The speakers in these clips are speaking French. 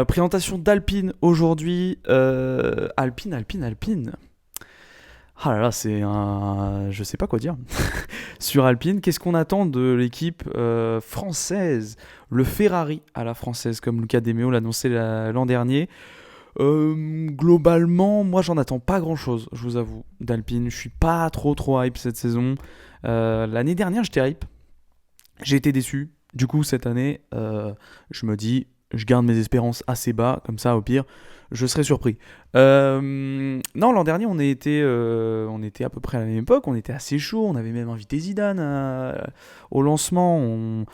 Présentation d'Alpine aujourd'hui. Alpine. Ah là là, c'est un. Je sais pas quoi dire. Sur Alpine, qu'est-ce qu'on attend de l'équipe française? Le Ferrari à la française, comme Luca De Meo l'annonçait l'an dernier. Globalement, moi j'en attends pas grand chose, je vous avoue, d'Alpine. Je suis pas trop hype cette saison. L'année dernière, j'étais hype. J'ai été déçu. Du coup, cette année, je me dis, je garde mes espérances assez bas, comme ça, au pire, je serai surpris. Non, l'an dernier, on était à peu près à la même époque, on était assez chaud, on avait même invité Zidane au lancement.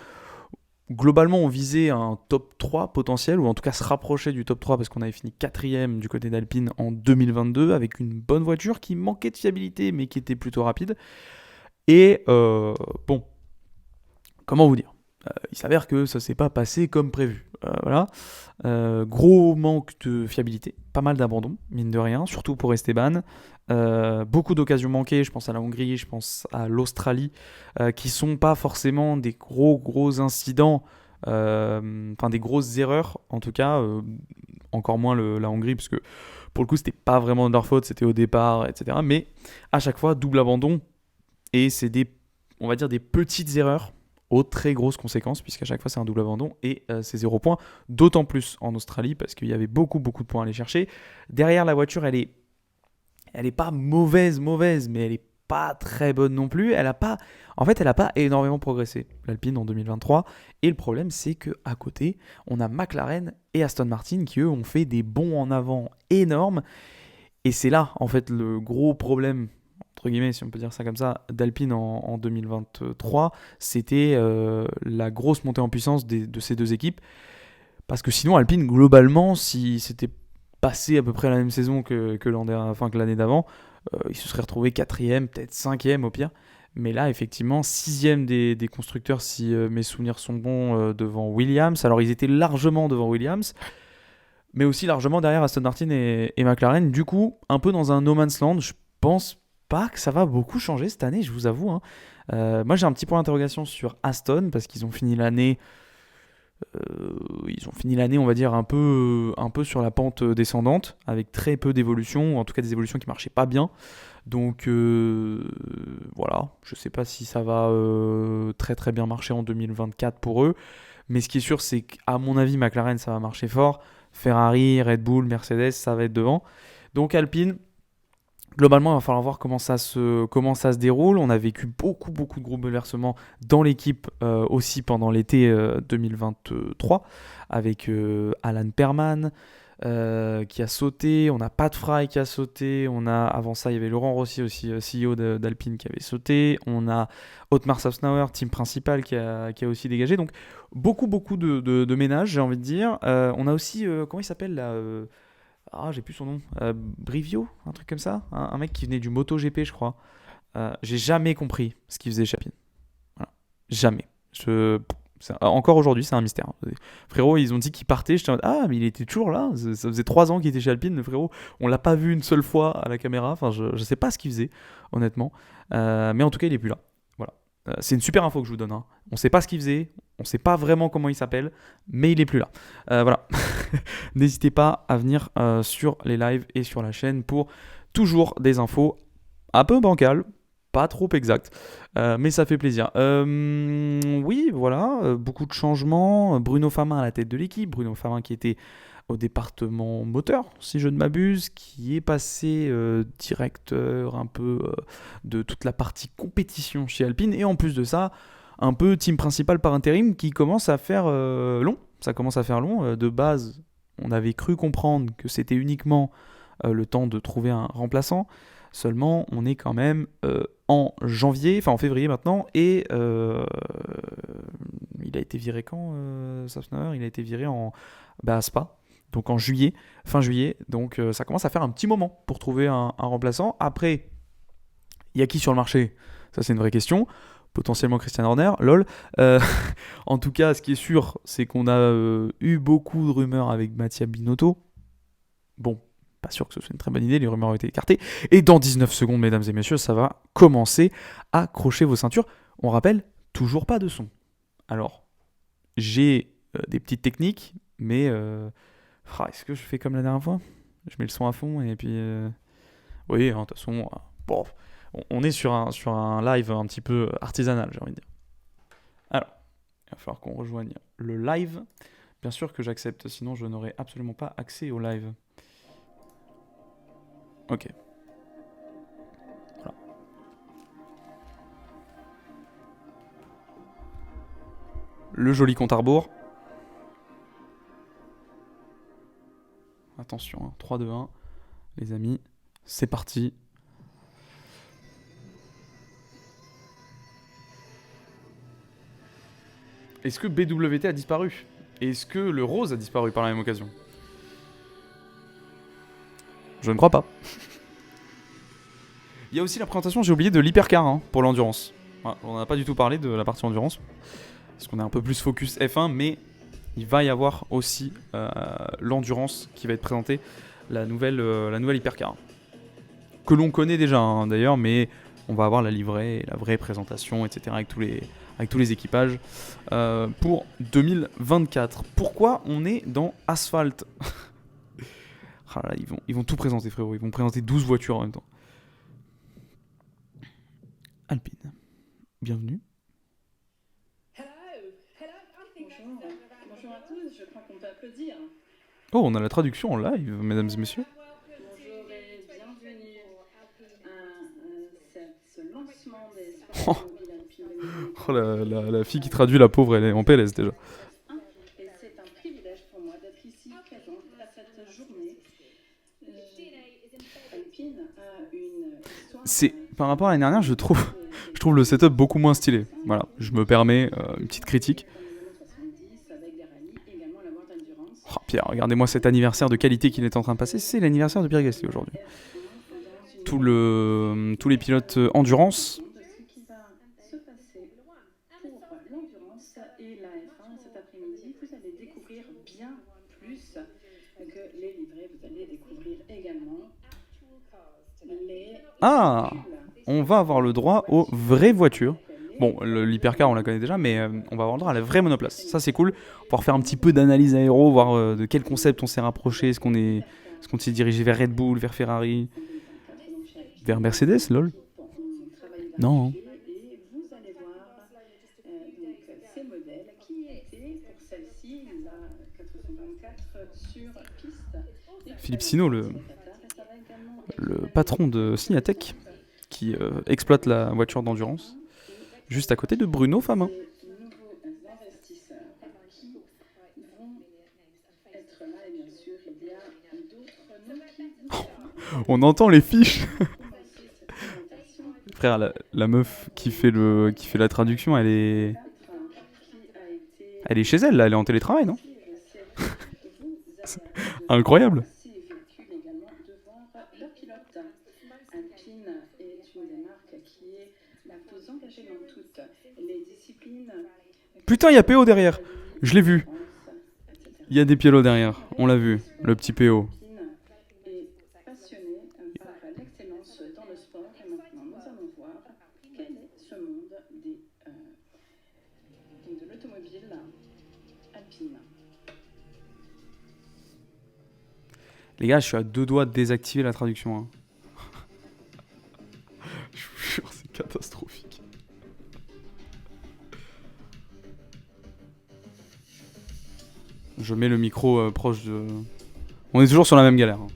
Globalement, on visait un top 3 potentiel, ou en tout cas se rapprocher du top 3 parce qu'on avait fini quatrième du côté d'Alpine en 2022 avec une bonne voiture qui manquait de fiabilité mais qui était plutôt rapide. Et bon, comment vous dire, il s'avère que ça s'est pas passé comme prévu. Voilà. Gros manque de fiabilité, pas mal d'abandons, mine de rien, surtout pour Esteban. Beaucoup d'occasions manquées, je pense à la Hongrie, je pense à l'Australie, qui sont pas forcément des gros incidents, enfin des grosses erreurs, en tout cas, encore moins la Hongrie, parce que pour le coup c'était pas vraiment de leur faute, c'était au départ, etc. Mais à chaque fois, double abandon, et c'est on va dire des petites erreurs aux très grosses conséquences, puisqu'à chaque fois c'est un double abandon et c'est 0 points, d'autant plus en Australie, parce qu'il y avait beaucoup de points à aller chercher. Derrière, la voiture, elle est pas mauvaise, mais elle est pas très bonne non plus. Elle a pas énormément progressé, l'Alpine en 2023. Et le problème, c'est que à côté, on a McLaren et Aston Martin qui eux ont fait des bonds en avant énormes. Et c'est là, en fait, le gros problème, entre guillemets, si on peut dire ça comme ça, d'Alpine en 2023, c'était la grosse montée en puissance de ces deux équipes. Parce que sinon, Alpine, globalement, si c'était passé à peu près la même saison que l'année d'avant, ils se seraient retrouvés quatrième, peut-être cinquième au pire. Mais là, effectivement, sixième des constructeurs, si mes souvenirs sont bons, devant Williams. Alors, ils étaient largement devant Williams, mais aussi largement derrière Aston Martin et McLaren. Du coup, un peu dans un no man's land. Je pense pas que ça va beaucoup changer cette année, je vous avoue, hein. Moi, j'ai un petit point d'interrogation sur Aston parce qu'ils ont fini l'année, on va dire, un peu sur la pente descendante, avec très peu d'évolutions, ou en tout cas des évolutions qui marchaient pas bien. Donc voilà, je sais pas si ça va très bien marcher en 2024 pour eux, mais ce qui est sûr, c'est qu'à mon avis, McLaren, ça va marcher fort. Ferrari, Red Bull, Mercedes, ça va être devant. Donc Alpine, globalement, il va falloir voir comment ça se déroule. On a vécu beaucoup de gros bouleversements dans l'équipe aussi pendant l'été 2023 avec Alan Perman qui a sauté. On a Pat Fry qui a sauté. Avant ça, il y avait Laurent Rossi aussi, CEO d'Alpine, qui avait sauté. On a Otmar Safnauer, team principal, qui a aussi dégagé. Donc beaucoup de ménages, j'ai envie de dire. On a aussi, comment il s'appelle là, j'ai plus son nom. Brivio, un truc comme ça. Un mec qui venait du MotoGP, je crois. J'ai jamais compris ce qu'il faisait chez Alpine. Voilà. Jamais. Encore aujourd'hui, c'est un mystère. Frérot, ils ont dit qu'il partait. J'étais en mode, ah, mais il était toujours là. Ça faisait 3 ans qu'il était chez Alpine, le frérot. On l'a pas vu une seule fois à la caméra. Enfin, je sais pas ce qu'il faisait, honnêtement. Mais en tout cas, il est plus là. Voilà. C'est une super info que je vous donne, hein. On sait pas ce qu'il faisait. On sait pas vraiment comment il s'appelle. Mais il est plus là. Voilà. N'hésitez pas à venir sur les lives et sur la chaîne pour toujours des infos un peu bancales, pas trop exactes, mais ça fait plaisir. Oui, voilà, beaucoup de changements. Bruno Famin à la tête de l'équipe. Bruno Famin qui était au département moteur, si je ne m'abuse, qui est passé directeur un peu de toute la partie compétition chez Alpine. Et en plus de ça, un peu team principal par intérim qui commence à faire long. Ça commence à faire long. De base, on avait cru comprendre que c'était uniquement le temps de trouver un remplaçant. Seulement, on est quand même en janvier, enfin en février maintenant, et il a été viré quand, Safnauer? Il a été viré à Spa, donc en juillet, fin juillet. Donc ça commence à faire un petit moment pour trouver un remplaçant. Après, il y a qui sur le marché? Ça, c'est une vraie question. Potentiellement Christian Horner, lol. Euh, En tout cas, ce qui est sûr, c'est qu'on a eu beaucoup de rumeurs avec Mattia Binotto. Bon, pas sûr que ce soit une très bonne idée, les rumeurs ont été écartées. Et dans 19 secondes, mesdames et messieurs, ça va commencer. Accrochez vos ceintures. On rappelle, toujours pas de son. Alors, j'ai des petites techniques, mais Ah, est-ce que je fais comme la dernière fois? Je mets le son à fond et puis. Oui, hein, de toute façon, bon, on est sur un live un petit peu artisanal, j'ai envie de dire. Alors, il va falloir qu'on rejoigne le live. Bien sûr que j'accepte, sinon je n'aurai absolument pas accès au live. Ok, voilà. Le joli compte à rebours. Attention, hein, 3, 2, 1. Les amis, c'est parti. Est-ce que BWT a disparu? Est-ce que le rose a disparu par la même occasion? Je ne crois pas. Il y a aussi la présentation, j'ai oublié, de l'hypercar hein, pour l'endurance. Voilà, on n'a pas du tout parlé de la partie endurance, parce qu'on est un peu plus focus F1, mais il va y avoir aussi l'endurance qui va être présentée, la nouvelle hypercar. Que l'on connaît déjà hein, d'ailleurs, mais on va avoir la livrée, la vraie présentation, etc. avec tous les équipages pour 2024. Pourquoi on est dans Asphalt? Ah là, ils vont tout présenter frérot, ils vont présenter 12 voitures en même temps. Alpine, bienvenue. Bonjour. Bonjour à tous, je crois qu'on peut applaudir. Oh, on a la traduction en live, mesdames et messieurs. Bonjour et bienvenue à ce lancement des sports automobiles Alpine 2023. Oh, la fille qui traduit, la pauvre, elle est en PLS déjà. Et c'est un privilège pour moi d'être ici présente à cette journée. Alpine a une histoire. Par rapport à l'année dernière, je trouve le setup beaucoup moins stylé. Voilà, je me permets une petite critique. Oh, Pierre, regardez-moi cet anniversaire de qualité qu'il est en train de passer. C'est l'anniversaire de Pierre Gasly aujourd'hui. Tous les pilotes endurance. Et la F1 cet après-midi, vous allez découvrir bien plus que les livrets. Vous allez découvrir également les... Ah, on va avoir le droit aux vraies voitures. Bon, l'hypercar on la connaît déjà, mais on va avoir le droit à la vraie monoplace. Ça c'est cool. On va pouvoir faire un petit peu d'analyse aéro, voir de quel concept on s'est rapproché. Est-ce qu'on s'est dirigé vers Red Bull, vers Ferrari, vers Mercedes, lol. Non. Et vous allez voir donc, ces modèles qui étaient pour celle-ci, la 424 sur piste. Philippe Sino, le patron de Signatech, qui exploite la voiture d'endurance, juste à côté de Bruno Famin. On entend les fiches. Frère, la meuf qui fait la traduction, elle est chez elle, là, elle est en télétravail, non? Incroyable. Alpine est une des marques qui est la plus engagée dans toutes les disciplines. Putain, il y a PO derrière. Je l'ai vu. Il y a des pilotes derrière. On l'a vu. Le petit PO. Est passionné par l'excellence dans le sport. Et maintenant, nous allons voir quel est ce monde de l'automobile Alpine. Les gars, je suis à 2 doigts de désactiver la traduction. Hein. Je vous jure, c'est catastrophique. Je mets le micro proche de... On est toujours sur la même galère. Hein.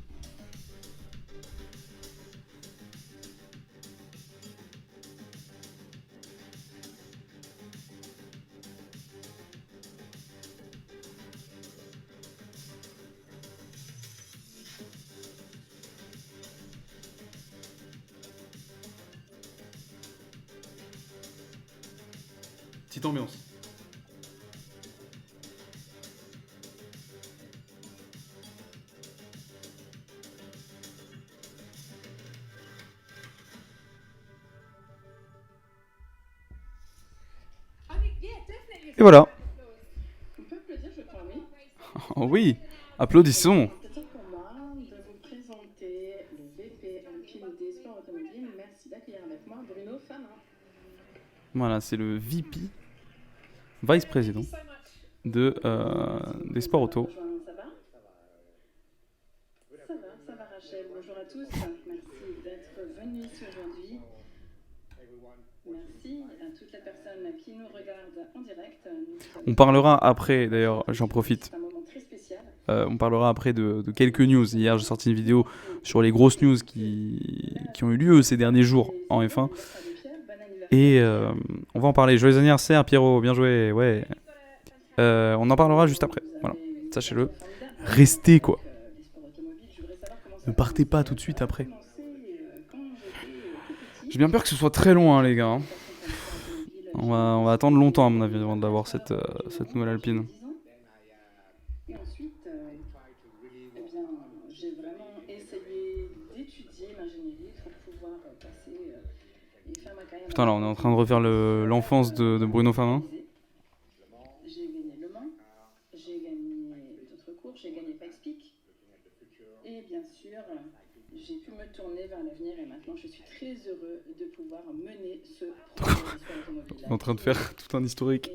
Petite ambiance. Et voilà. On peut applaudir, je crois, oui. Oh oui, applaudissons. C'est pour moi de vous présenter le VP Alpine des sports automobiles. Merci d'accueillir avec moi Bruno Famin. Voilà, c'est le VP, vice-président des sports auto. Ça va? Ça va Rachel. Bonjour à tous. Merci d'être venus ici aujourd'hui. Merci à toutes les personnes qui nous regardent en direct. On parlera après, d'ailleurs, j'en profite. C'est un moment très spécial. On parlera après de quelques news. Hier, j'ai sorti une vidéo sur les grosses news qui ont eu lieu ces derniers jours en F1. Et on va en parler. Joyeux anniversaire, Pierrot. Bien joué. Ouais. On en parlera juste après. Voilà. Sachez-le. Restez, quoi. Ne partez pas tout de suite après. J'ai bien peur que ce soit très long, hein, les gars. Hein. On va attendre longtemps, à mon avis, avant d'avoir cette nouvelle Alpine. Et ensuite, eh bien, j'ai vraiment essayé d'étudier l'ingénierie pour pouvoir passer et faire ma carrière. Putain, là, on est en train de refaire l'enfance de Bruno Famin. J'ai gagné Le Mans, j'ai gagné d'autres cours, j'ai gagné Pikes Peak. Et bien sûr, j'ai pu me tourner vers l'avenir et maintenant je suis très heureux de pouvoir mener ce projet d'histoire automobile. On est en train de faire tout un historique.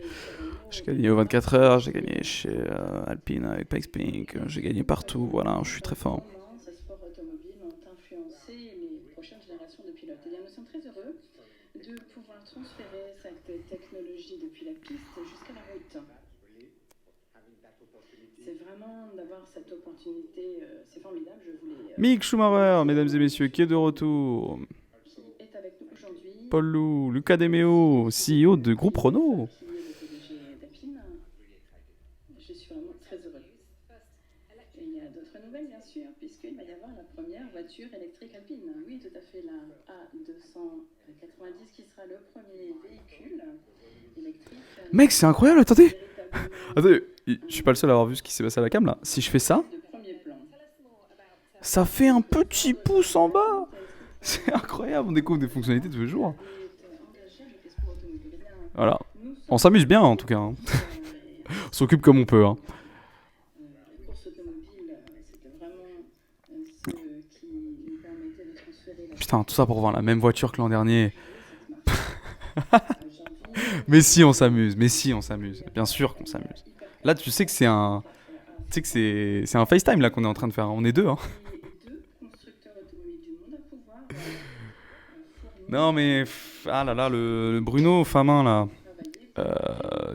J'ai gagné aux 24 heures, j'ai gagné chez Alpine avec Pikes Peak, j'ai gagné partout, voilà, je suis très fort. Ces sports automobiles ont influencé les prochaines générations de pilotes. Et bien, nous sommes très heureux de pouvoir transférer cette technologie depuis la piste jusqu'à la route. C'est vraiment d'avoir cette opportunité, c'est formidable. Je voulais. Mick Schumacher, mesdames et messieurs, qui est de retour. Qui est avec nous aujourd'hui. Paul Lou, Luca De Meo, CEO de Groupe Renault. Qui est le PDG d'Alpine. Je suis vraiment très heureux. Et il y a d'autres nouvelles, bien sûr, puisqu'il va y avoir la première voiture électrique Alpine. Oui, tout à fait, la A290 qui sera le premier véhicule électrique. Mec, c'est incroyable, attendez. Attendez, je suis pas le seul à avoir vu ce qui s'est passé à la cam là. Si je fais ça, ça fait un petit pouce en bas. C'est incroyable, on découvre des fonctionnalités tous les jours. Voilà, on s'amuse bien en tout cas. Hein. On s'occupe comme on peut. Hein. Putain, tout ça pour voir la même voiture que l'an dernier. Mais si on s'amuse, bien sûr qu'on s'amuse. Là, tu sais que c'est un, c'est un FaceTime là qu'on est en train de faire. On est deux. Hein. Non mais ah là là, le Bruno Famin là,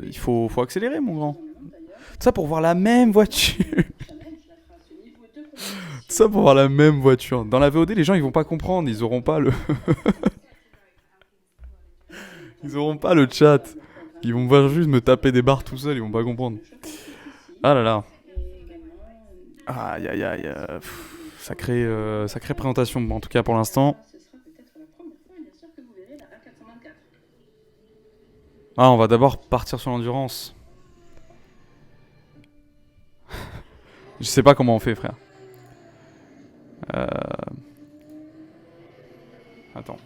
il faut accélérer mon grand. Tout ça pour voir la même voiture. Tout ça pour voir la même voiture. Dans la VOD, les gens ils vont pas comprendre, ils auront pas le. Ils auront pas le chat. Ils vont voir juste me taper des barres tout seul, ils vont pas comprendre. Ah là là. Aïe aïe aïe. Sacrée présentation, en tout cas pour l'instant. Ah, on va d'abord partir sur l'endurance. Je sais pas comment on fait, frère. Attends.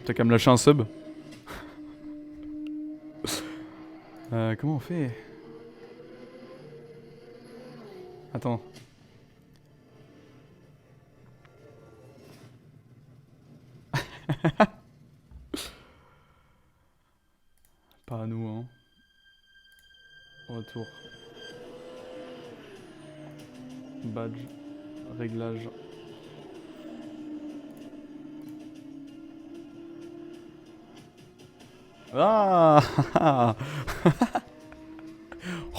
T'as qu'à me lâcher un sub. Comment on fait? Attends. Pas à nous, hein. Retour. Badge. Réglage. Ah.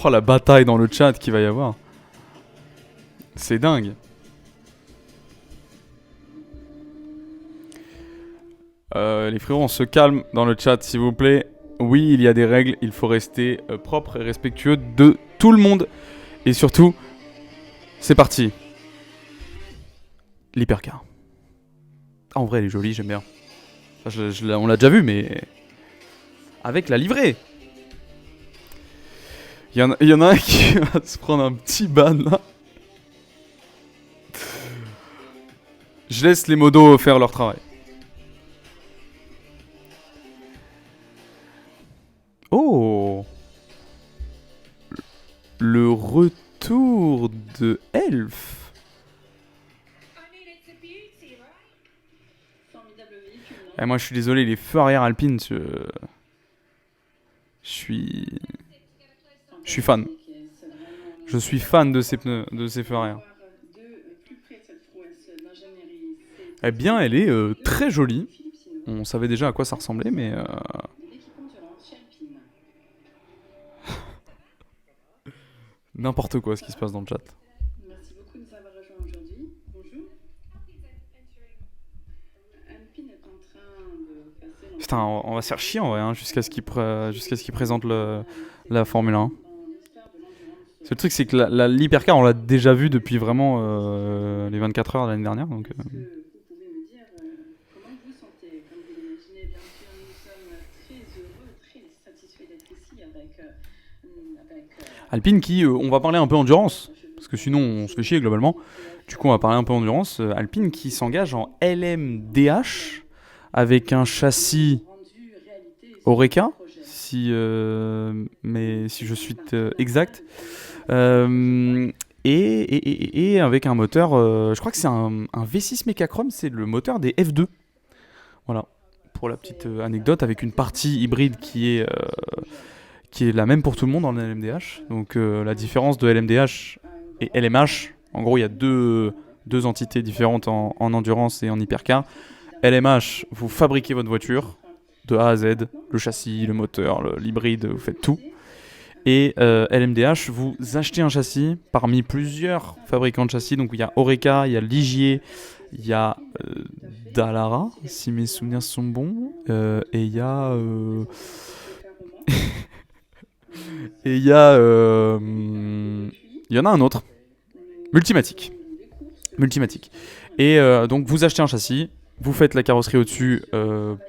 Oh la bataille dans le chat qu'il va y avoir. C'est dingue. Les frérots, on se calme dans le chat s'il vous plaît. Oui, il y a des règles, il faut rester propre et respectueux de tout le monde. Et surtout, c'est parti. L'hypercar. Ah, en vrai, elle est jolie, j'aime bien. Enfin, on l'a déjà vu, mais avec la livrée. Il y en a un qui va se prendre un petit ban là. Je laisse les modos faire leur travail. Oh, le retour de Elf. Et moi je suis désolé, les feux arrière Alpine, je suis fan. Je suis fan de ces pneus, de ces feux arrière. Eh bien, elle est très jolie. On savait déjà à quoi ça ressemblait, mais n'importe quoi ce qui se passe dans le chat. Merci beaucoup de nous avoir rejoints aujourd'hui. Bonjour. Alpine est en train de passer Putain, on va se faire chier en vrai, hein, jusqu'à ce qu'il présente la Formule 1. Le truc, c'est que l'hypercar, on l'a déjà vu depuis vraiment les 24 heures de l'année dernière. Donc, Est-ce que vous pouvez me dire comment vous vous sentez? Comme vous l'imaginez, bien sûr, nous sommes très heureux, très satisfaits d'être ici avec Alpine qui, on va parler un peu endurance, parce que sinon on se fait chier globalement. Du coup, on va parler un peu endurance. Alpine qui s'engage en LMDH avec un châssis rendu réalité Oreca, projet. mais si je suis exact. Et avec un moteur, je crois que c'est un V6 Mechachrome, c'est le moteur des F2. Voilà, pour la petite anecdote, avec une partie hybride qui est la même pour tout le monde dans le LMDH. Donc la différence de LMDH et LMH, en gros il y a deux entités différentes en endurance et en hypercar. LMH, vous fabriquez votre voiture de A à Z, le châssis, le moteur, l'hybride, vous faites tout. Et LMDH, vous achetez un châssis parmi plusieurs fabricants de châssis. Donc il y a Oreca, il y a Ligier, il y a Dallara, si mes souvenirs sont bons, et il y a et il y en a un autre, Multimatic. Et donc vous achetez un châssis, vous faites la carrosserie au-dessus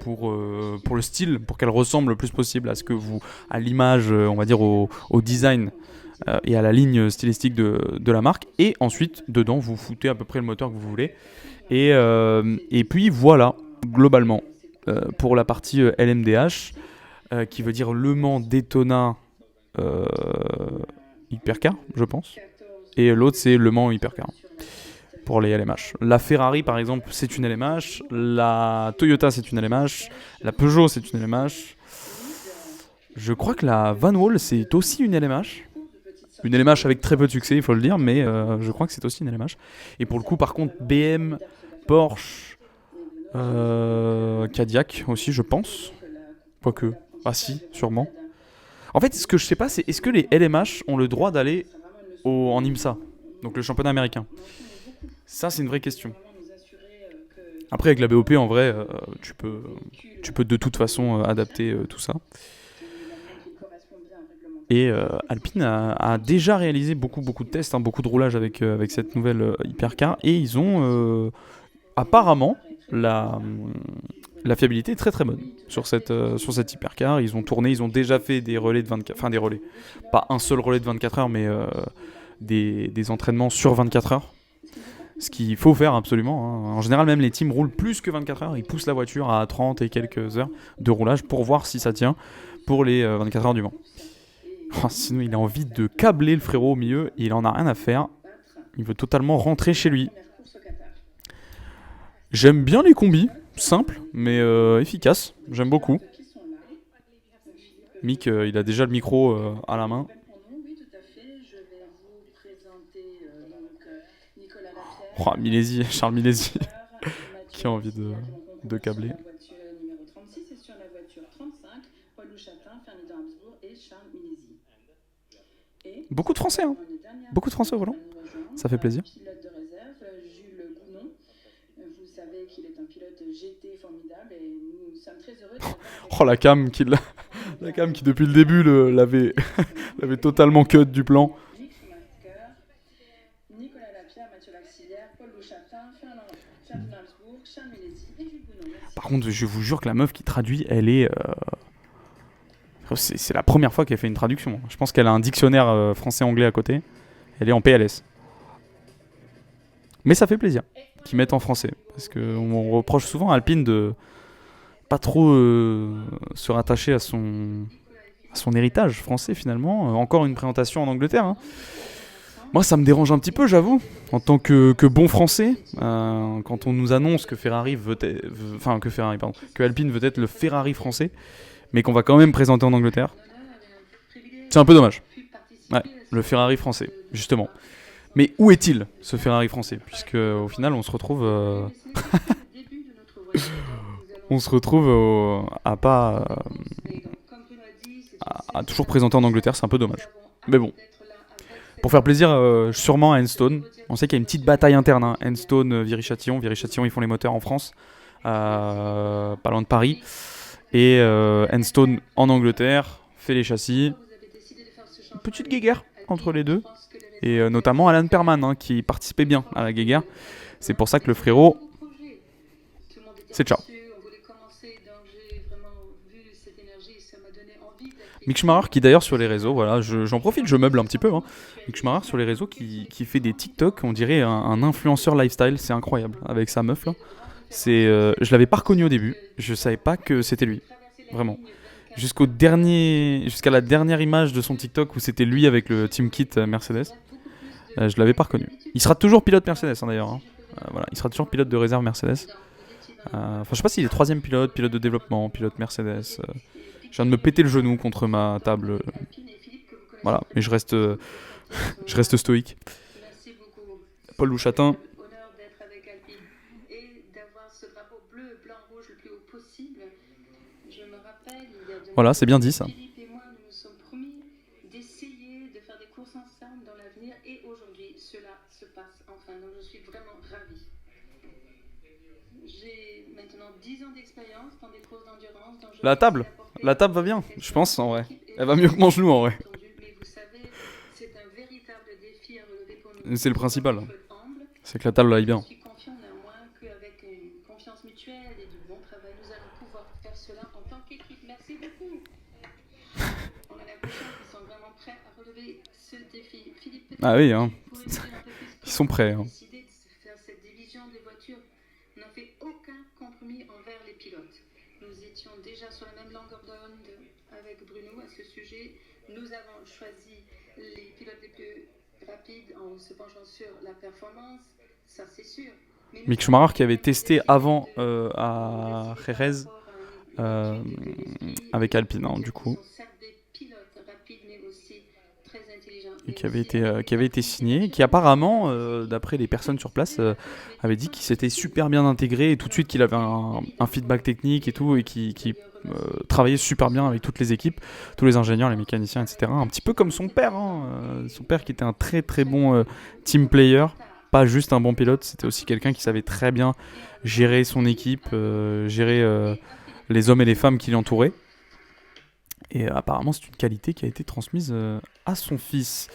pour le style, pour qu'elle ressemble le plus possible à ce que à l'image, on va dire au design et à la ligne stylistique de la marque. Et ensuite, dedans, vous foutez à peu près le moteur que vous voulez. Et puis voilà, globalement, pour la partie LMDH, qui veut dire Le Mans Daytona Hypercar, je pense. Et l'autre, c'est Le Mans Hypercar pour les LMH. La Ferrari, par exemple, c'est une LMH. La Toyota, c'est une LMH. La Peugeot, c'est une LMH. Je crois que la Van Wall, c'est aussi une LMH. Une LMH avec très peu de succès, il faut le dire, mais je crois que c'est aussi une LMH. Et pour le coup, par contre, BM, Porsche, Cadillac aussi, je pense. Quoique. Ah si, sûrement. En fait, ce que je sais pas, c'est est-ce que les LMH ont le droit d'aller en IMSA, donc le championnat américain? Ça, c'est une vraie question. Après, avec la BOP, en vrai, tu peux de toute façon adapter tout ça. Et Alpine a déjà réalisé beaucoup de tests, beaucoup de roulages avec cette nouvelle hypercar. Et ils ont apparemment la fiabilité est très très bonne sur cette hypercar. Ils ont tourné, ils ont déjà fait des relais de 24, enfin des relais, pas un seul relais de 24 heures, mais des entraînements sur 24 heures. Ce qu'il faut faire absolument. Hein. En général, même les teams roulent plus que 24 heures. Ils poussent la voiture à 30 et quelques heures de roulage pour voir si ça tient pour les 24 heures du Mans. Oh, sinon, il a envie de câbler le frérot au milieu et il en a rien à faire. Il veut totalement rentrer chez lui. J'aime bien les combis, simples mais efficaces. J'aime beaucoup. Mick, il a déjà le micro à la main. Oh, Milesi, Charles Milesi, qui a envie de câbler. Beaucoup de Français, hein. Beaucoup de Français au volant. Ça fait plaisir. Oh, la cam qui depuis le début l'avait totalement cut du plan. Par contre, je vous jure que la meuf qui traduit, elle est... C'est la première fois qu'elle fait une traduction. Je pense qu'elle a un dictionnaire français-anglais à côté. Elle est en PLS. Mais ça fait plaisir qu'ils mettent en français. Parce qu'on reproche souvent à Alpine de pas trop se rattacher à son héritage français finalement. Encore une présentation en Angleterre. Hein. Moi, ça me dérange un petit peu, j'avoue, en tant que bon français, quand on nous annonce que que Alpine veut être le Ferrari français, mais qu'on va quand même présenter en Angleterre. C'est un peu dommage. Ouais, le Ferrari français, justement. Mais où est-il, ce Ferrari français? Puisque au final, on se retrouve on se retrouve à toujours présenter en Angleterre, c'est un peu dommage. Mais bon, pour faire plaisir sûrement à Enstone, on sait qu'il y a une petite bataille interne, hein. Enstone, Viry-Châtillon, Viry-Châtillon ils font les moteurs en France, pas loin de Paris, et Enstone en Angleterre fait les châssis. Une petite guéguerre entre les deux, et notamment Alan Perman hein, qui participait bien à la guéguerre. C'est pour ça que le frérot, c'est ciao. Mick Schumacher qui d'ailleurs sur les réseaux, voilà, j'en profite, je meuble un petit peu. Hein. Mick Schumacher sur les réseaux qui fait des TikTok, on dirait un influenceur lifestyle, c'est incroyable, avec sa meuf là. Je l'avais pas reconnu au début, je savais pas que c'était lui, vraiment. Jusqu'à la dernière image de son TikTok où c'était lui avec le team kit Mercedes, je l'avais pas reconnu. Il sera toujours pilote Mercedes hein, d'ailleurs. Hein. Voilà, il sera toujours pilote de réserve Mercedes. Enfin, je sais pas s'il est troisième pilote, pilote de développement, pilote Mercedes. Je viens de me péter le genou contre ma table. Voilà, mais je reste stoïque. Paul Louchatin. Voilà, c'est bien dit ça. La table va bien, je pense en vrai. Elle va mieux que mon genou en vrai. C'est le principal. C'est que la table aille bien. Ah oui, hein. Ils sont prêts. Hein. Nous avons choisi les pilotes les plus rapides en se penchant sur la performance, ça c'est sûr. Mick Schumacher qui avait testé avant à Jerez avec Alpine, hein, du coup. Et qui avait été signé, qui apparemment, d'après les personnes sur place, avait dit qu'il s'était super bien intégré et tout de suite qu'il avait un feedback technique et tout, et qui travaillait super bien avec toutes les équipes, tous les ingénieurs, les mécaniciens, etc. Un petit peu comme son père, hein, son père qui était un très très bon team player, pas juste un bon pilote, c'était aussi quelqu'un qui savait très bien gérer son équipe, gérer les hommes et les femmes qui l'entouraient. Et apparemment, c'est une qualité qui a été transmise à son fils.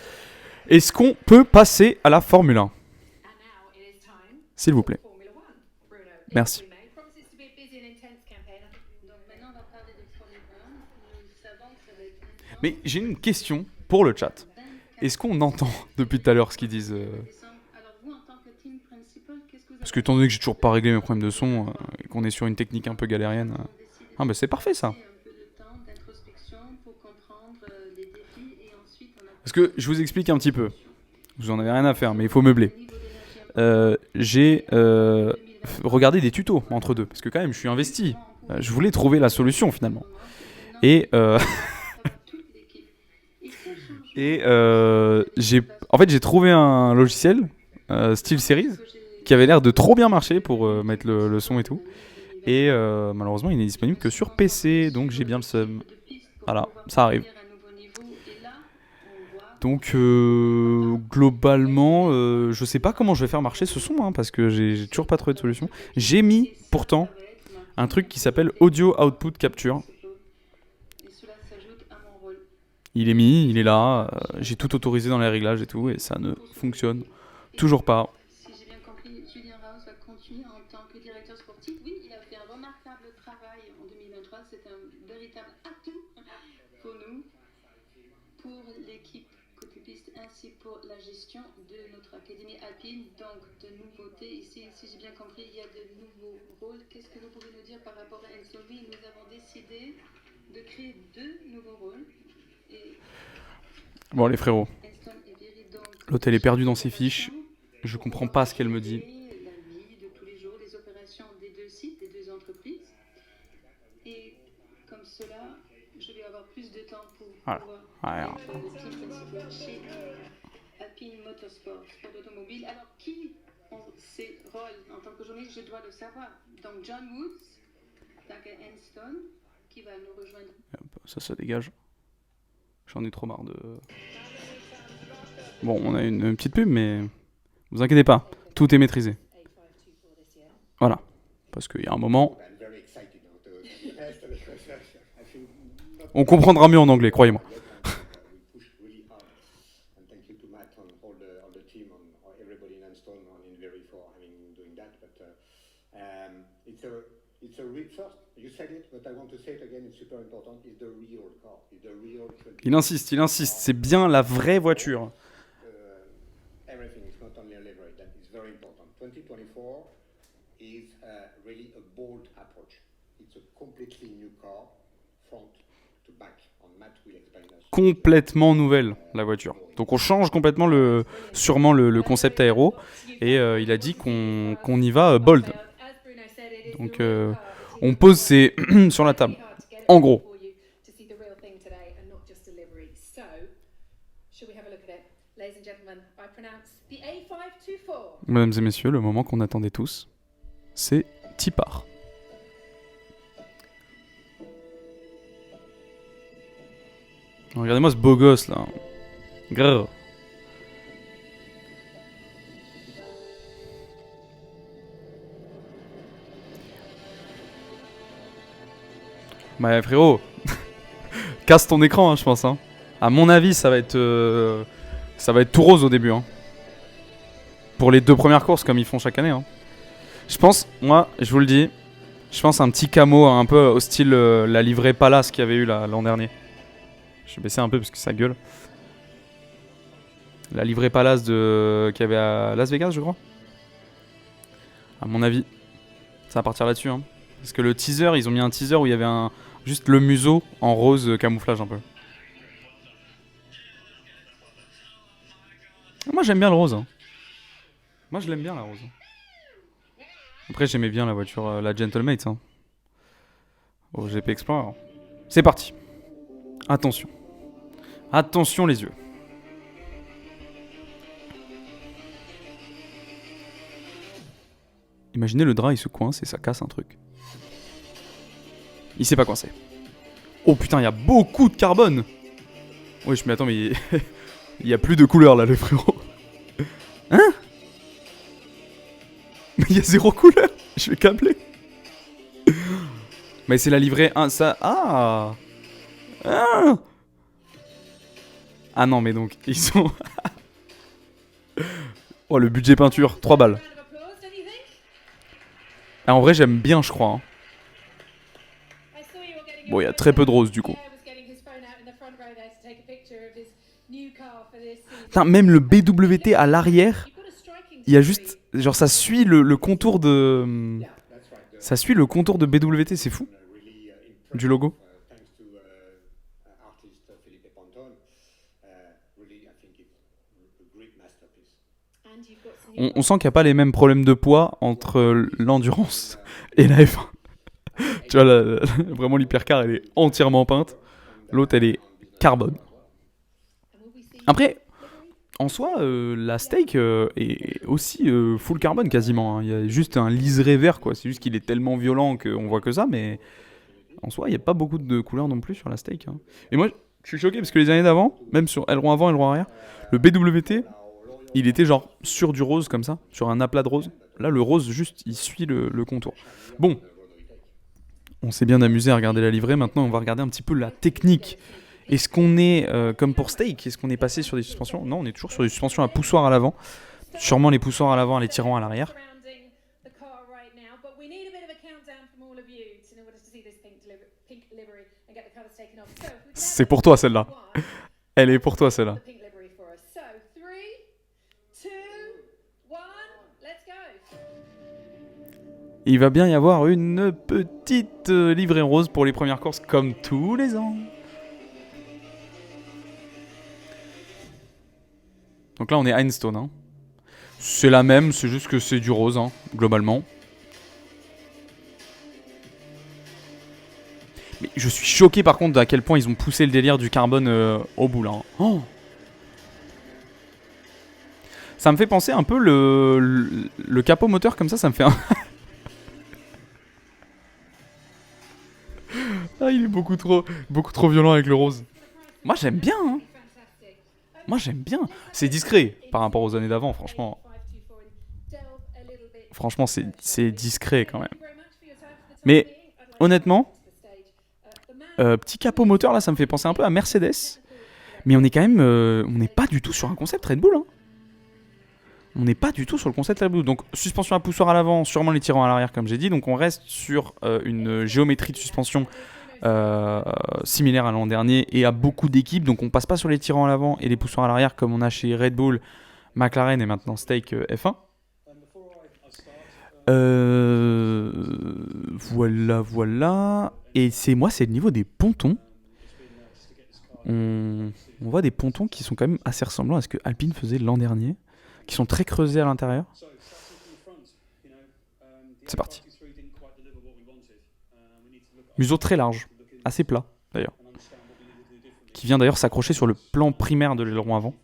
Est-ce qu'on peut passer à la Formule 1 ? S'il vous plaît. Merci. Mais j'ai une question pour le chat. Est-ce qu'on entend depuis tout à l'heure ce qu'ils disent Parce que étant donné que j'ai toujours pas réglé mes problèmes de son et qu'on est sur une technique un peu galérienne, ah bah c'est parfait ça. Parce que je vous explique un petit peu. Vous en avez rien à faire, mais il faut meubler. J'ai regardé des tutos entre deux, parce que quand même, je suis investi. Je voulais trouver la solution finalement. Et j'ai trouvé un logiciel SteelSeries qui avait l'air de trop bien marcher pour mettre le son et tout. Et malheureusement, il n'est disponible que sur PC, donc j'ai bien le seum. Voilà, ça arrive. Donc globalement, je sais pas comment je vais faire marcher ce son, hein, parce que j'ai toujours pas trouvé de solution. J'ai mis pourtant un truc qui s'appelle Audio Output Capture. Il est mis, il est là, j'ai tout autorisé dans les réglages et tout, et ça ne fonctionne toujours pas. Si j'ai bien compris, Julien Raus va continuer en tant que directeur sportif. Oui, il a fait un remarquable travail en 2023, c'est un véritable atout pour nous, pour l'équipe côté piste, ainsi pour la gestion de notre académie alpine. Donc de nouveautés ici, si j'ai bien compris, il y a de nouveaux rôles. Qu'est-ce que vous pouvez nous dire par rapport à Enstone ? Nous avons décidé de créer 2 nouveaux rôles. Bon les frérots, l'hôtel est perdu dans ses fiches, je comprends pas ce qu'elle me dit. Voilà. Alors qui ont ces rôles en tant que journaliste, je dois le savoir. Donc John Woods, Ça dégage. J'en ai trop marre de... Bon, on a une petite pub, mais vous inquiétez pas, tout est maîtrisé. Voilà, parce qu'il y a un moment... On comprendra mieux en anglais, croyez-moi. Il insiste, c'est bien la vraie voiture. Complètement nouvelle, la voiture. Donc on change complètement sûrement le concept aéro. Et il a dit qu'on y va bold. Donc on pose sur la table. En gros. Mesdames et messieurs, le moment qu'on attendait tous, c'est Tipar. Regardez-moi ce beau gosse là. Grrr. Bah frérot, casse ton écran, hein, je pense. Hein. À mon avis, ça va être tout rose au début. Hein. Pour les 2 premières courses, comme ils font chaque année. Hein. Je pense, moi, je vous le dis, je pense un petit camo un peu au style la livrée Palace qu'il y avait eu l'an dernier. Je vais baisser un peu parce que ça gueule. La livrée Palace qu'il y avait à Las Vegas, je crois. À mon avis, ça va partir là-dessus. Hein. Parce que le teaser, ils ont mis un teaser où il y avait juste le museau en rose camouflage un peu. Moi j'aime bien le rose. Hein. Moi je l'aime bien la rose. Après j'aimais bien la voiture, la Gentlemate. Hein. Au GP Explorer. C'est parti. Attention. Attention les yeux. Imaginez le drap il se coince et ça casse un truc. Il s'est pas coincé. Oh putain, il y a beaucoup de carbone. Oui, mais attends, mais il y a plus de couleur là, les frérots. Hein? Mais il y a 0 couleur. Je vais câbler. Mais c'est la livrée 1, ça... Ah. Ah non, mais donc, ils sont... Oh, le budget peinture, 3 balles. Ah, en vrai, j'aime bien, je crois. Hein. Bon, il y a très peu de rose, du coup. Putain, même le BWT à l'arrière, il y a juste... Genre, ça suit le contour de... Ça suit le contour de BWT, c'est fou. Du logo. On sent qu'il n'y a pas les mêmes problèmes de poids entre l'endurance et la F1. Tu vois, vraiment l'hypercar, elle est entièrement peinte. L'autre, elle est carbone. Après, en soi, la steak est aussi full carbone quasiment. Hein. Il y a juste un liseré vert, quoi. C'est juste qu'il est tellement violent qu'on voit que ça, mais en soi, il n'y a pas beaucoup de couleurs non plus sur la steak. Hein. Et moi, je suis choqué parce que les années d'avant, même sur aileron avant, aileron arrière, le BWT, il était genre sur du rose comme ça, sur un aplat de rose. Là, le rose, juste, il suit le contour. Bon, on s'est bien amusé à regarder la livrée. Maintenant, on va regarder un petit peu la technique. Est-ce qu'on est, comme pour steak, est-ce qu'on est passé sur des suspensions? Non, on est toujours sur des suspensions à poussoirs à l'avant. Sûrement les poussoirs à l'avant, les tirants à l'arrière. C'est pour toi celle-là. Elle est pour toi celle-là. Il va bien y avoir une petite livrée rose pour les premières courses, comme tous les ans. Donc là, on est à Enstone. Hein. C'est la même, c'est juste que c'est du rose, hein, globalement. Mais je suis choqué par contre à quel point ils ont poussé le délire du carbone au bout là. Hein. Oh, ça me fait penser un peu le capot moteur comme ça me fait un... beaucoup trop violent avec le rose. Moi j'aime bien, hein. Moi j'aime bien. C'est discret par rapport aux années d'avant, franchement. Franchement, c'est discret quand même. Mais honnêtement, petit capot moteur là, ça me fait penser un peu à Mercedes. Mais on est quand même, on n'est pas du tout sur un concept Red Bull. Hein. On n'est pas du tout sur le concept Red Bull. Donc suspension à poussoir à l'avant, sûrement les tirants à l'arrière comme j'ai dit. Donc on reste sur une géométrie de suspension similaire à l'an dernier et à beaucoup d'équipes. Donc on passe pas sur les tirants à l'avant et les poussoirs à l'arrière comme on a chez Red Bull, McLaren et maintenant Stake F1. Voilà. Et c'est le niveau des pontons. On voit des pontons qui sont quand même assez ressemblants à ce que Alpine faisait l'an dernier, qui sont très creusés à l'intérieur. C'est parti. Museau très large, assez plat d'ailleurs, qui vient d'ailleurs s'accrocher sur le plan primaire de l'aileron avant.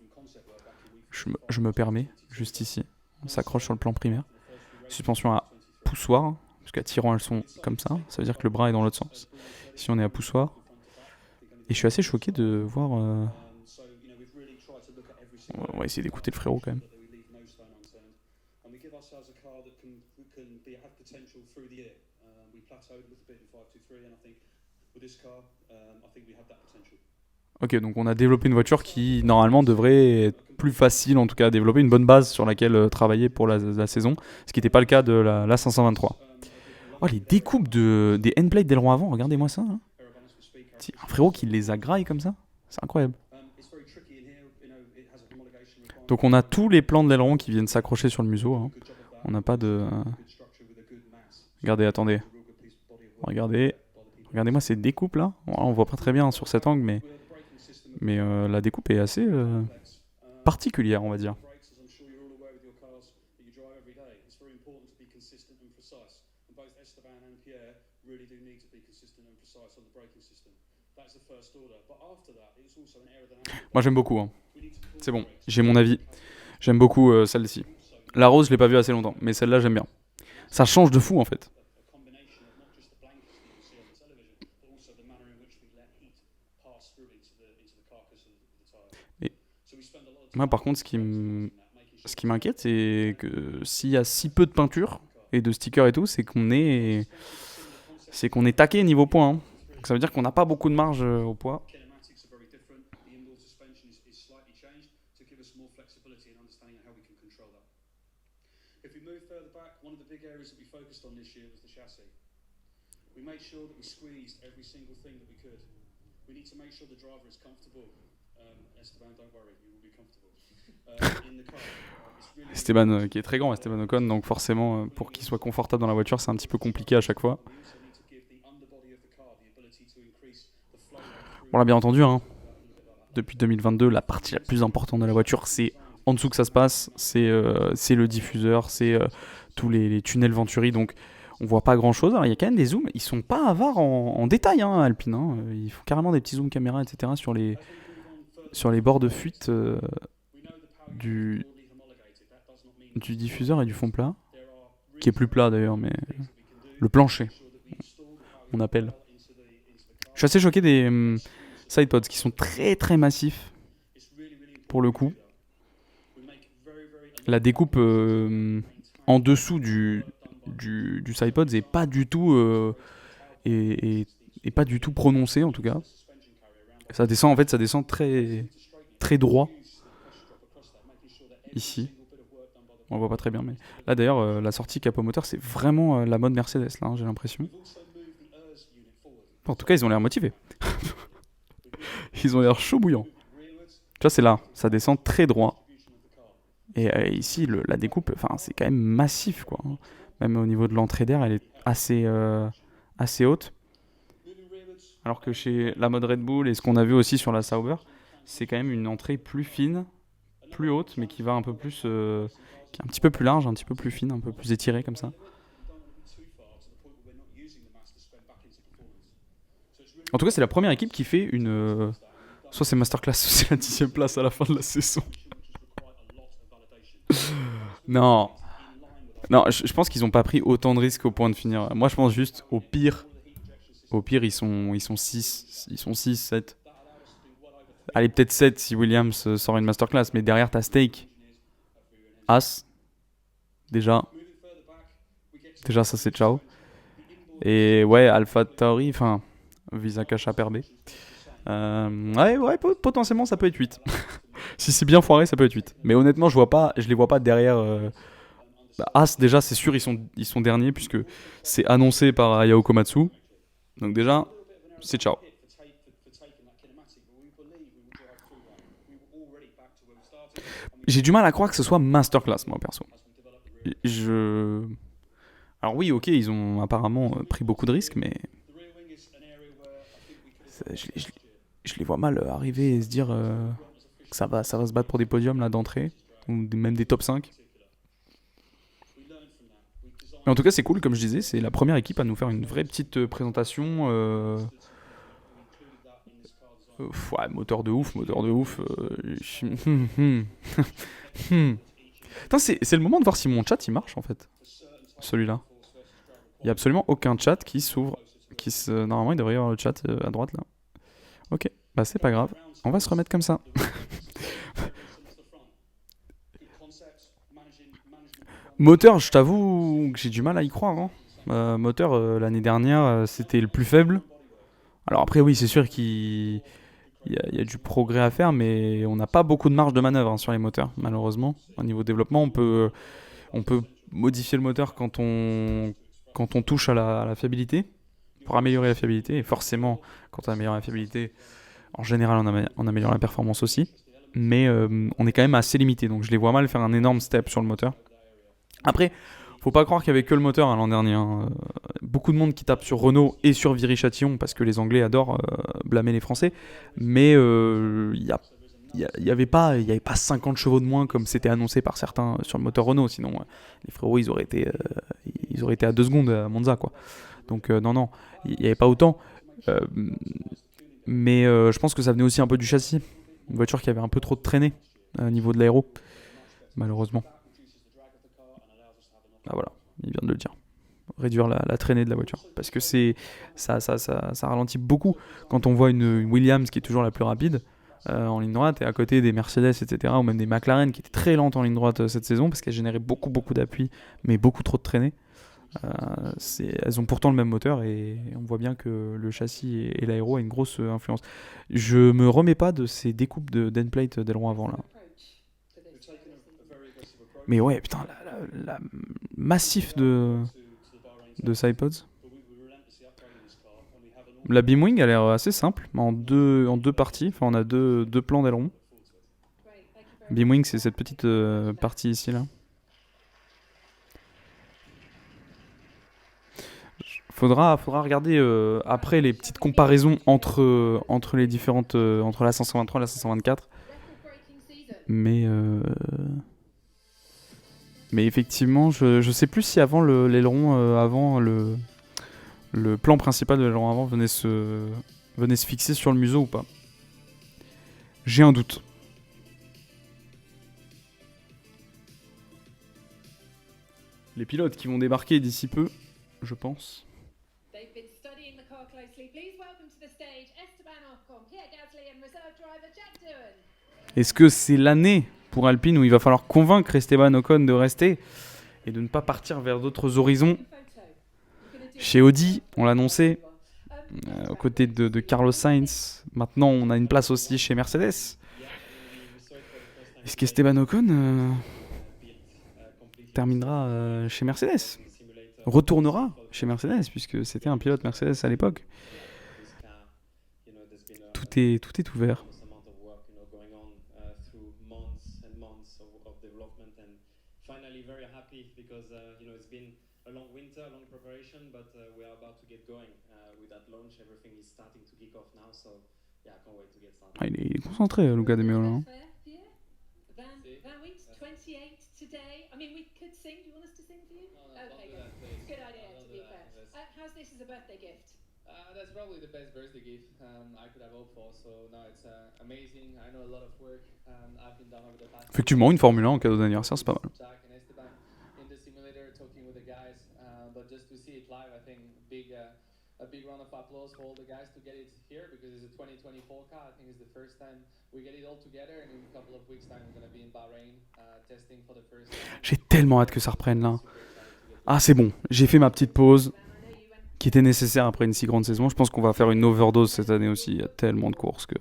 Je me permets, juste ici, on s'accroche sur le plan primaire. Suspension à poussoir, parce qu'à tirant elles sont comme ça veut dire que le bras est dans l'autre sens. Ici on est à poussoir. Et je suis assez choqué de voir... On va essayer d'écouter le frérot quand même. Ok, donc on a développé une voiture qui normalement devrait être plus facile, en tout cas développer une bonne base sur laquelle travailler pour la saison, ce qui n'était pas le cas de la 523. Oh, les découpes des endplates d'aileron avant, regardez-moi ça. Hein. Un frérot qui les a graillés comme ça, c'est incroyable. Donc on a tous les plans de l'aileron qui viennent s'accrocher sur le museau. Hein. On n'a pas de... Regardez, attendez. Regardez-moi ces découpes là. On voit pas très bien sur cet angle, mais la découpe est assez particulière, on va dire. Moi j'aime beaucoup. Hein. C'est bon, j'ai mon avis. J'aime beaucoup celle-ci. La rose, je l'ai pas vue assez longtemps, mais celle-là j'aime bien. Ça change de fou en fait. Et moi par contre, ce qui m'inquiète, c'est que s'il y a si peu de peinture et de stickers et tout, c'est qu'on est taqué niveau poids. Hein. Donc ça veut dire qu'on n'a pas beaucoup de marge au poids. Esteban qui est très grand, Esteban Ocon, donc forcément pour qu'il soit confortable dans la voiture, c'est un petit peu compliqué à chaque fois. On l'a bien entendu, hein. Depuis 2022, la partie la plus importante de la voiture, c'est en dessous que ça se passe, c'est le diffuseur, c'est tous les tunnels Venturi, donc on voit pas grand chose. Alors il y a quand même des zooms, ils sont pas avares en détail, hein, Alpine. Hein. Ils font carrément des petits zooms caméra, etc. sur les bords de fuite du diffuseur et du fond plat, qui est plus plat d'ailleurs, mais le plancher, on appelle. Je suis assez choqué des sidepods qui sont très très massifs pour le coup. La découpe en dessous du sidepod est pas du tout est pas du tout prononcée en tout cas. Ça descend très très droit ici. On voit pas très bien, mais là d'ailleurs la sortie capot moteur c'est vraiment la mode Mercedes là, hein, j'ai l'impression. En tout cas ils ont l'air motivés. Ils ont l'air chaud bouillant. Tu vois c'est là, ça descend très droit. Et ici la découpe, enfin c'est quand même massif quoi. Même au niveau de l'entrée d'air, elle est assez haute. Alors que chez la mode Red Bull et ce qu'on a vu aussi sur la Sauber, c'est quand même une entrée plus fine, plus haute, mais qui va un peu plus, qui est un petit peu plus large, un petit peu plus fine, un peu plus étirée comme ça. En tout cas, c'est la première équipe qui fait une, soit c'est masterclass, soit c'est la 10e place à la fin de la saison. Non, je pense qu'ils n'ont pas pris autant de risques au point de finir. Moi, je pense juste au pire, Au pire, ils sont 6, 7. Allez, peut-être 7 si Williams sort une masterclass, mais derrière, t'as Stake, As, déjà. Déjà, ça, c'est ciao. Et ouais, Alpha Tauri, enfin, Visa Cash RB. Ouais, potentiellement, ça peut être 8. Si c'est bien foiré, ça peut être 8. Mais honnêtement, je les vois pas derrière. As, déjà, c'est sûr, ils sont derniers, puisque c'est annoncé par Ayao Komatsu. Donc, déjà, c'est ciao. J'ai du mal à croire que ce soit masterclass, moi, perso. Je. Alors, oui, ok, ils ont apparemment pris beaucoup de risques, mais je les vois mal arriver et se dire que ça va se battre pour des podiums là d'entrée, ou même des top 5. Mais en tout cas, c'est cool, comme je disais, c'est la première équipe à nous faire une vraie petite présentation. Ouais, moteur de ouf, moteur de ouf. Putain, c'est le moment de voir si mon chat il marche en fait, celui-là. Il n'y a absolument aucun chat qui s'ouvre. Normalement, il devrait y avoir le chat à droite là. Ok, bah c'est pas grave. On va se remettre comme ça. Moteur, je t'avoue que j'ai du mal à y croire. Hein. Moteur, l'année dernière, c'était le plus faible. Alors après, oui, c'est sûr qu'il y a du progrès à faire, mais on n'a pas beaucoup de marge de manœuvre hein, sur les moteurs, malheureusement. Au niveau développement, on peut modifier le moteur quand on touche à la fiabilité, pour améliorer la fiabilité. Et forcément, quand on améliore la fiabilité, en général, on améliore la performance aussi. Mais on est quand même assez limité, donc je les vois mal faire un énorme step sur le moteur. Après, faut pas croire qu'il y avait que le moteur hein, l'an dernier. Hein. Beaucoup de monde qui tape sur Renault et sur Viry-Châtillon parce que les Anglais adorent blâmer les Français. Mais il y avait pas 50 chevaux de moins comme c'était annoncé par certains sur le moteur Renault. Sinon, les frérots, ils auraient été à 2 secondes à Monza. Quoi. Donc, non, il n'y avait pas autant. Euh, mais je pense que ça venait aussi un peu du châssis. Une voiture qui avait un peu trop de traînée au niveau de l'aéro, malheureusement. Ah voilà, il vient de le dire. Réduire la traînée de la voiture. Parce que ça ralentit beaucoup quand on voit une Williams qui est toujours la plus rapide en ligne droite et à côté des Mercedes, etc. Ou même des McLaren qui étaient très lentes en ligne droite cette saison parce qu'elles généraient beaucoup, beaucoup d'appui mais beaucoup trop de traînée. Elles ont pourtant le même moteur et on voit bien que le châssis et l'aéro a une grosse influence. Je me remets pas de ces découpes d'endplate d'aileron avant là. Mais ouais, putain, la massif de Sidepods. La Beamwing a l'air assez simple, en deux parties. Enfin, on a deux plans d'aileron. Beamwing, c'est cette petite partie ici là. Faudra regarder après les petites comparaisons entre les différentes entre la 523 et la 524. Mais effectivement, je sais plus si avant l'aileron avant le plan principal de l'aileron avant venait se fixer sur le museau ou pas. J'ai un doute. Les pilotes qui vont débarquer d'ici peu, je pense. Est-ce que c'est l'année pour Alpine où il va falloir convaincre Esteban Ocon de rester et de ne pas partir vers d'autres horizons? Chez Audi, on l'a annoncé, aux côtés de Carlos Sainz. Maintenant, on a une place aussi chez Mercedes. Est-ce qu'Esteban Ocon terminera chez Mercedes? Retournera chez Mercedes, puisque c'était un pilote Mercedes à l'époque. Tout est ouvert. Ah, il est concentré, Luca De Meo. Hein. That's probably the best birthday gift I could have hoped for. So no, it's amazing. I know a lot of work I've been done over the past. Effectivement, une Formule 1 en cadeau d'anniversaire, c'est pas mal. Jack and Esteban in the simulator talking with the guys, but just to see it live, I think big a big round of applause for all the guys to get it here because it's a 2024 car. I think it's the first time we get it all together, and in a couple of weeks' time, we're going to be in Bahrain testing for the first time. J'ai tellement hâte que ça reprenne là. Ah, c'est bon, j'ai fait ma petite pause qui était nécessaire après une si grande saison. Je pense qu'on va faire une overdose cette année aussi. Il y a tellement de courses que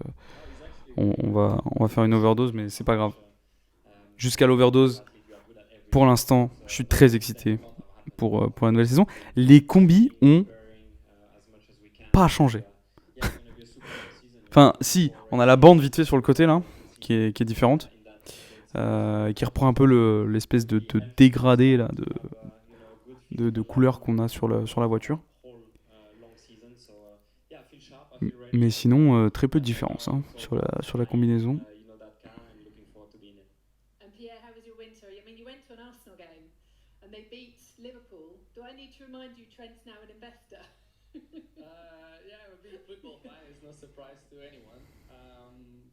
on va faire une overdose, mais c'est pas grave. Jusqu'à l'overdose, pour l'instant, je suis très excité pour la nouvelle saison. Les combis ont pas changé. Enfin, si, on a la bande vite fait sur le côté là, qui est différente, qui reprend un peu l'espèce de dégradé là, de couleur qu'on a sur la voiture. Mais sinon, très peu de différence hein, sur la combinaison. And Pierre, how was your winter? I mean, you went to an Arsenal game and they beat Liverpool. Do I need to remind you Trent's now an investor? Yeah, I'm a big football fan. It's no surprise to anyone.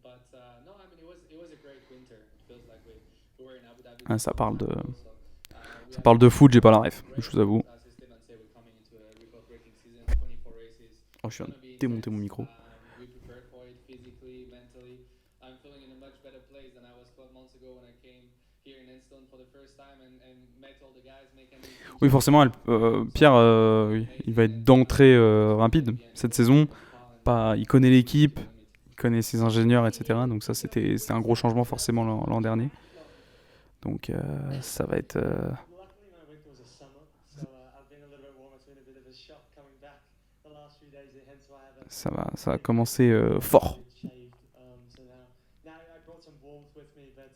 But no, I mean it was a great winter. It feels like we were in Abu Dhabi. Ah, ça parle de foot, j'ai pas la ref, je vous avoue. Oh, je suis en train de démonter mon micro. We prepared for it physically, mentally. I'm feeling in a much better place than I was 12 months ago when I came here in Enstone for the first time and met all the guys, making Oui, forcément, Pierre, il va être d'entrée rapide cette saison. Il connaît l'équipe, il connaît ses ingénieurs, etc. Donc ça, c'était un gros changement forcément l'an dernier. Donc ça va être... Luckily, my winter was a summer, so I've been a little bit warmer. It's been a bit of a shock coming back the last few days, hence why I have ça va commencer fort. shaved. So now I brought some warmth with me, but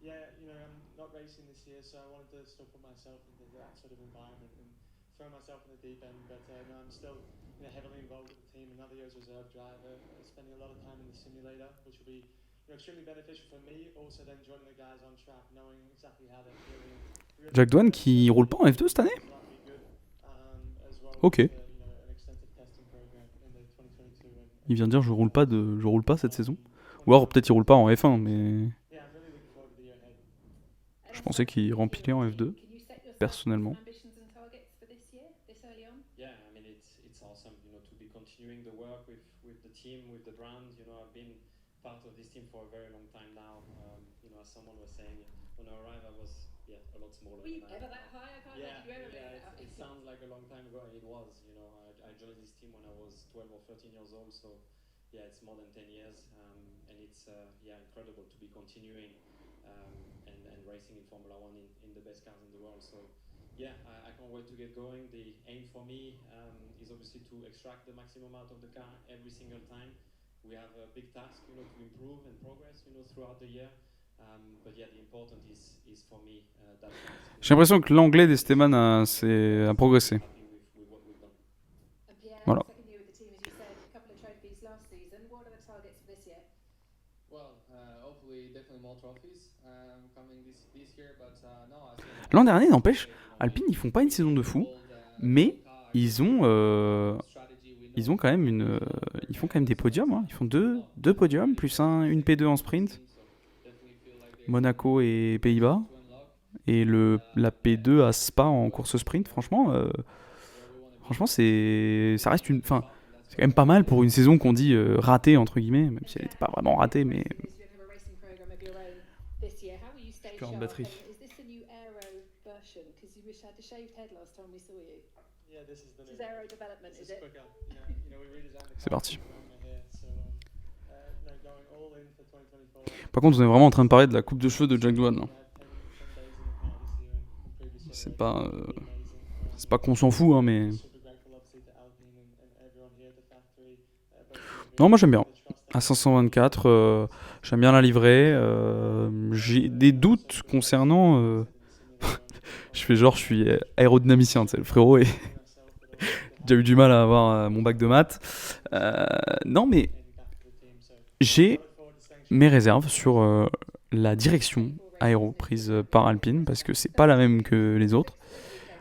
yeah, you know, I'm not racing this year, so I wanted to still put myself into that sort of environment and throw myself in the deep end. But no, I'm still heavily involved with the team. Another year as reserve driver, spending a lot of time in the simulator, which will be extremely beneficial for me. Also, then joining the guys on track, knowing exactly how they're feeling. Jack Doohan qui roule pas en F2 cette année? Ok. Il vient de dire je roule pas cette saison. Ou alors peut-être il roule pas en F1, mais je pensais qu'il remplissait en F2, personnellement. Yeah, I mean it's awesome, to be continuing the work with the team, with the brand. I've been part of this team for a very long time now. As someone was saying, when I arrived, I was a lot smaller. Were you ever that high? I can't imagine you ever being that high. It sounds like a long time ago, and it was. I joined this team when I was 12 or 13 years old, so yeah, it's more than 10 years, and it's incredible to be continuing and racing in Formula One in the best cars in the world. So yeah, I can't wait to get going. The aim for me is obviously to extract the maximum out of the car every single time. We have a big task, to improve and progress, throughout the year. But yeah, the important is for me that. J'ai l'impression que l'anglais d'Esteban a progressé. Happy with what we've done. And Pierre, Voilà. second year with the team, as you said, a couple of trophies last season. What are the targets for this year? Well, hopefully definitely more trophies coming this year, but no, I think L'an dernier, n'empêche, Alpine, ils font pas une saison de fou, mais ils ont quand même ils font quand même des podiums. Hein. Ils font deux podiums, plus une P2 en sprint, Monaco et Pays-Bas, et la P2 à Spa en course sprint. Franchement, ça reste c'est quand même pas mal pour une saison qu'on dit ratée entre guillemets, même si elle n'était pas vraiment ratée, mais Plus en batterie. Is this the new aero version? Because you wish I had the shaved head last time we saw you. Yeah, this is the This new. is aero development, This is is it? quicker. We redesigned the C'est car parti. to grow my hair, so going all in for 2024. Par contre, on est vraiment en train de parler de la coupe de cheveux de Jack Doohan. Là. We had 10 days in the car this year, and previously C'est pas, amazing. c'est pas qu'on s'en fout, hein, mais Super grateful obviously to Alpine and everyone here at the factory. non, moi j'aime bien. À 524, j'aime bien la livrée. J'ai des doutes concernant. Je fais genre, je suis aérodynamicien, tu sais, le frérot, et j'ai eu du mal à avoir mon bac de maths. Non, mais j'ai mes réserves sur la direction aéro prise par Alpine, parce que c'est pas la même que les autres.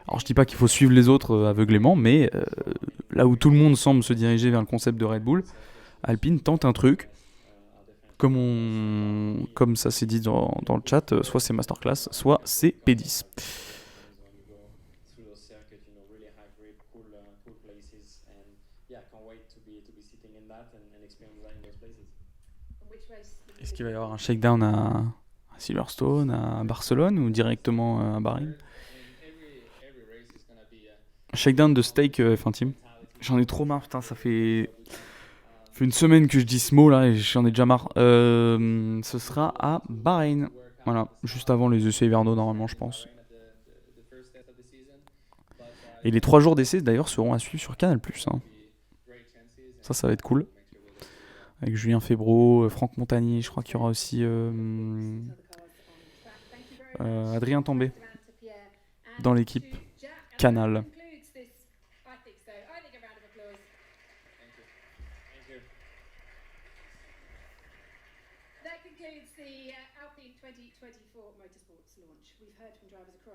Alors je dis pas qu'il faut suivre les autres aveuglément, mais là où tout le monde semble se diriger vers le concept de Red Bull, Alpine tente un truc, comme ça s'est dit dans le chat, soit c'est Masterclass, soit c'est P10. Est-ce qu'il va y avoir un shakedown à Silverstone, à Barcelone ou directement à Bahreïn? Shakedown de steak F1 Team. J'en ai trop marre, putain, ça fait une semaine que je dis ce mot là et j'en ai déjà marre. Ce sera à Bahreïn. Voilà, juste avant les essais hivernaux normalement, je pense. Et les 3 jours d'essai d'ailleurs seront à suivre sur Canal+. Hein. Ça va être cool. Avec Julien Febvreau, Franck Montagny, je crois qu'il y aura aussi Adrien Tambay dans l'équipe Canal.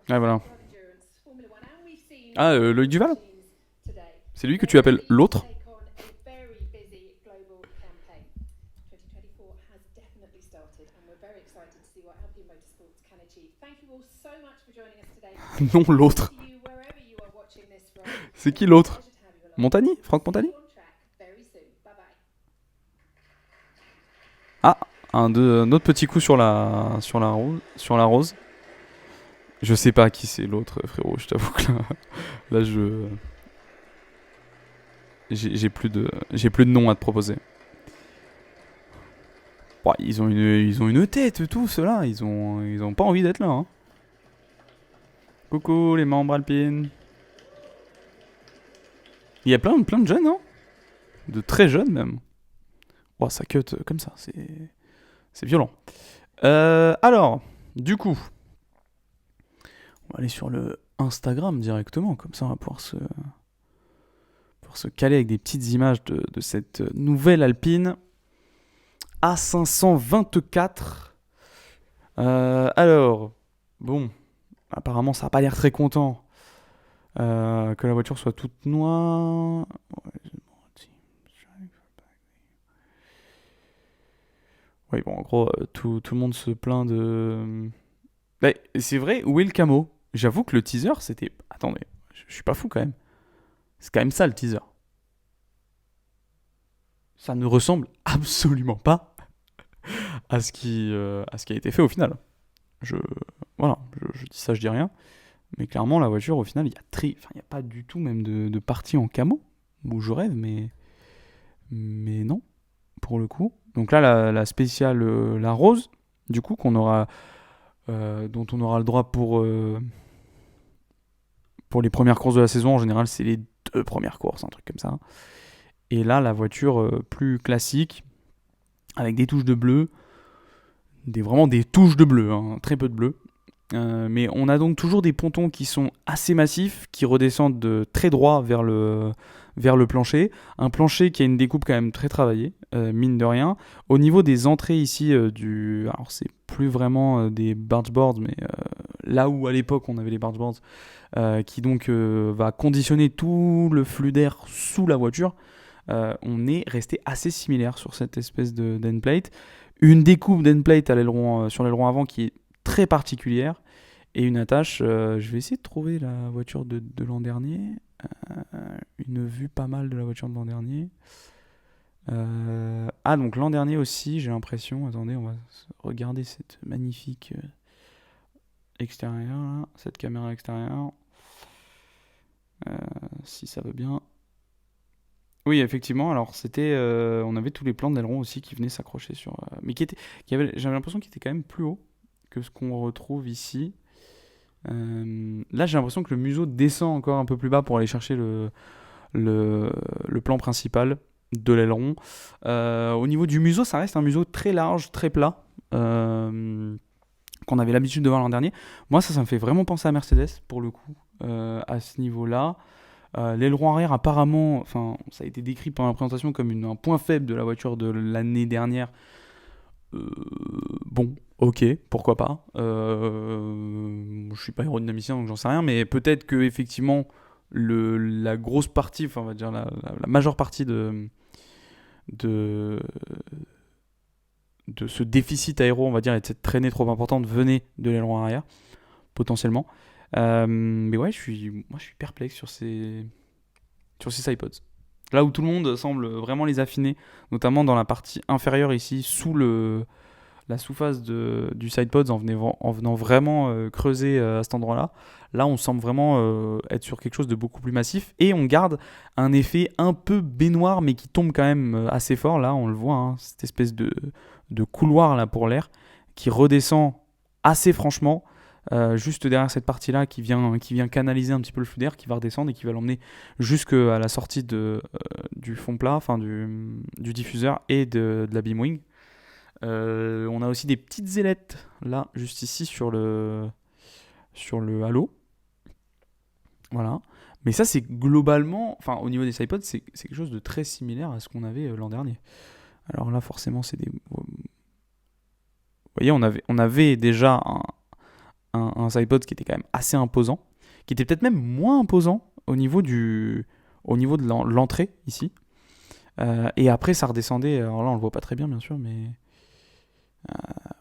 Ah voilà. Ah, Loïc Duval? C'est lui que tu appelles l'autre? Non, l'autre. C'est qui l'autre? Montagny? Franck Montagny? Ah, un autre petit coup sur la rose. Je sais pas qui c'est l'autre, frérot. Je t'avoue que là j'ai plus de nom à te proposer. Bon, ils ont une tête, tous ceux-là. Ils ont pas envie d'être là. Hein. Coucou les membres alpines. Il y a plein de jeunes, hein. De très jeunes même. Oh, ça cut comme ça, c'est violent. Alors, du coup, on va aller sur le Instagram directement, comme ça on va pouvoir se caler avec des petites images de cette nouvelle Alpine A524. Alors, bon, apparemment ça n'a pas l'air très content que la voiture soit toute noire. Oui, bon, en gros, tout le monde se plaint de... Bah, c'est vrai, où est le camo? J'avoue que le teaser, c'était... Attendez, je suis pas fou quand même. C'est quand même ça le teaser. Ça ne ressemble absolument pas à ce qui a été fait au final. Voilà, je dis ça, je dis rien. Mais clairement, la voiture, au final, il n'y a pas du tout même de partie en camo. Où je rêve, mais non, pour le coup. Donc là, la spéciale, la rose, du coup, dont on aura le droit pour les premières courses de la saison. En général, c'est les 2 premières courses, un truc comme ça. Et là, la voiture plus classique, avec des touches de bleu, vraiment des touches de bleu, hein, très peu de bleu. Mais on a donc toujours des pontons qui sont assez massifs, qui redescendent de très droit vers le plancher. Un plancher qui a une découpe quand même très travaillée, mine de rien. Au niveau des entrées ici, alors c'est plus vraiment des bargeboards, mais là où à l'époque on avait les bargeboards, qui donc va conditionner tout le flux d'air sous la voiture, on est resté assez similaire sur cette espèce d'endplate. Une découpe d'endplate sur l'aileron avant qui est très particulière, et une attache, je vais essayer de trouver la voiture de l'an dernier, une vue pas mal de la voiture de l'an dernier. Donc l'an dernier aussi, j'ai l'impression, attendez, on va regarder cette magnifique extérieure, là, cette caméra extérieure, si ça veut bien. Oui, effectivement, alors c'était, on avait tous les plans d'aileron aussi qui venaient s'accrocher sur... mais j'avais l'impression qu'il était quand même plus haut que ce qu'on retrouve ici. Là, j'ai l'impression que le museau descend encore un peu plus bas pour aller chercher le plan principal de l'aileron. Au niveau du museau, ça reste un museau très large, très plat, qu'on avait l'habitude de voir l'an dernier. Moi, ça me fait vraiment penser à Mercedes, pour le coup, à ce niveau-là. L'aileron arrière, apparemment, ça a été décrit pendant la présentation comme un point faible de la voiture de l'année dernière. Bon, ok, pourquoi pas. Je suis pas aérodynamicien, donc j'en sais rien, mais peut-être que effectivement la grosse partie, on va dire la majeure partie de ce déficit aéro, on va dire, et de cette traînée trop importante venait de l'aileron arrière, potentiellement. Mais ouais, je suis perplexe sur ces sidepods. Là où tout le monde semble vraiment les affiner, notamment dans la partie inférieure ici, sous le la sous-phase du SidePods en venant vraiment creuser à cet endroit-là. Là, on semble vraiment être sur quelque chose de beaucoup plus massif et on garde un effet un peu baignoire mais qui tombe quand même assez fort. Là, on le voit, hein, cette espèce de couloir là pour l'air qui redescend assez franchement. Juste derrière cette partie-là qui vient canaliser un petit peu le flux d'air, qui va redescendre et qui va l'emmener jusqu'à la sortie du fond plat, enfin du diffuseur et de la beamwing. On a aussi des petites ailettes là, juste ici sur le halo. Voilà. Mais ça, c'est globalement, enfin au niveau des SidePods, c'est quelque chose de très similaire à ce qu'on avait l'an dernier. Alors là, forcément, c'est des... Vous voyez, on avait déjà un SidePod qui était quand même assez imposant, qui était peut-être même moins imposant au niveau de l'entrée ici. Et après, ça redescendait. Alors là, on le voit pas très bien, bien sûr, mais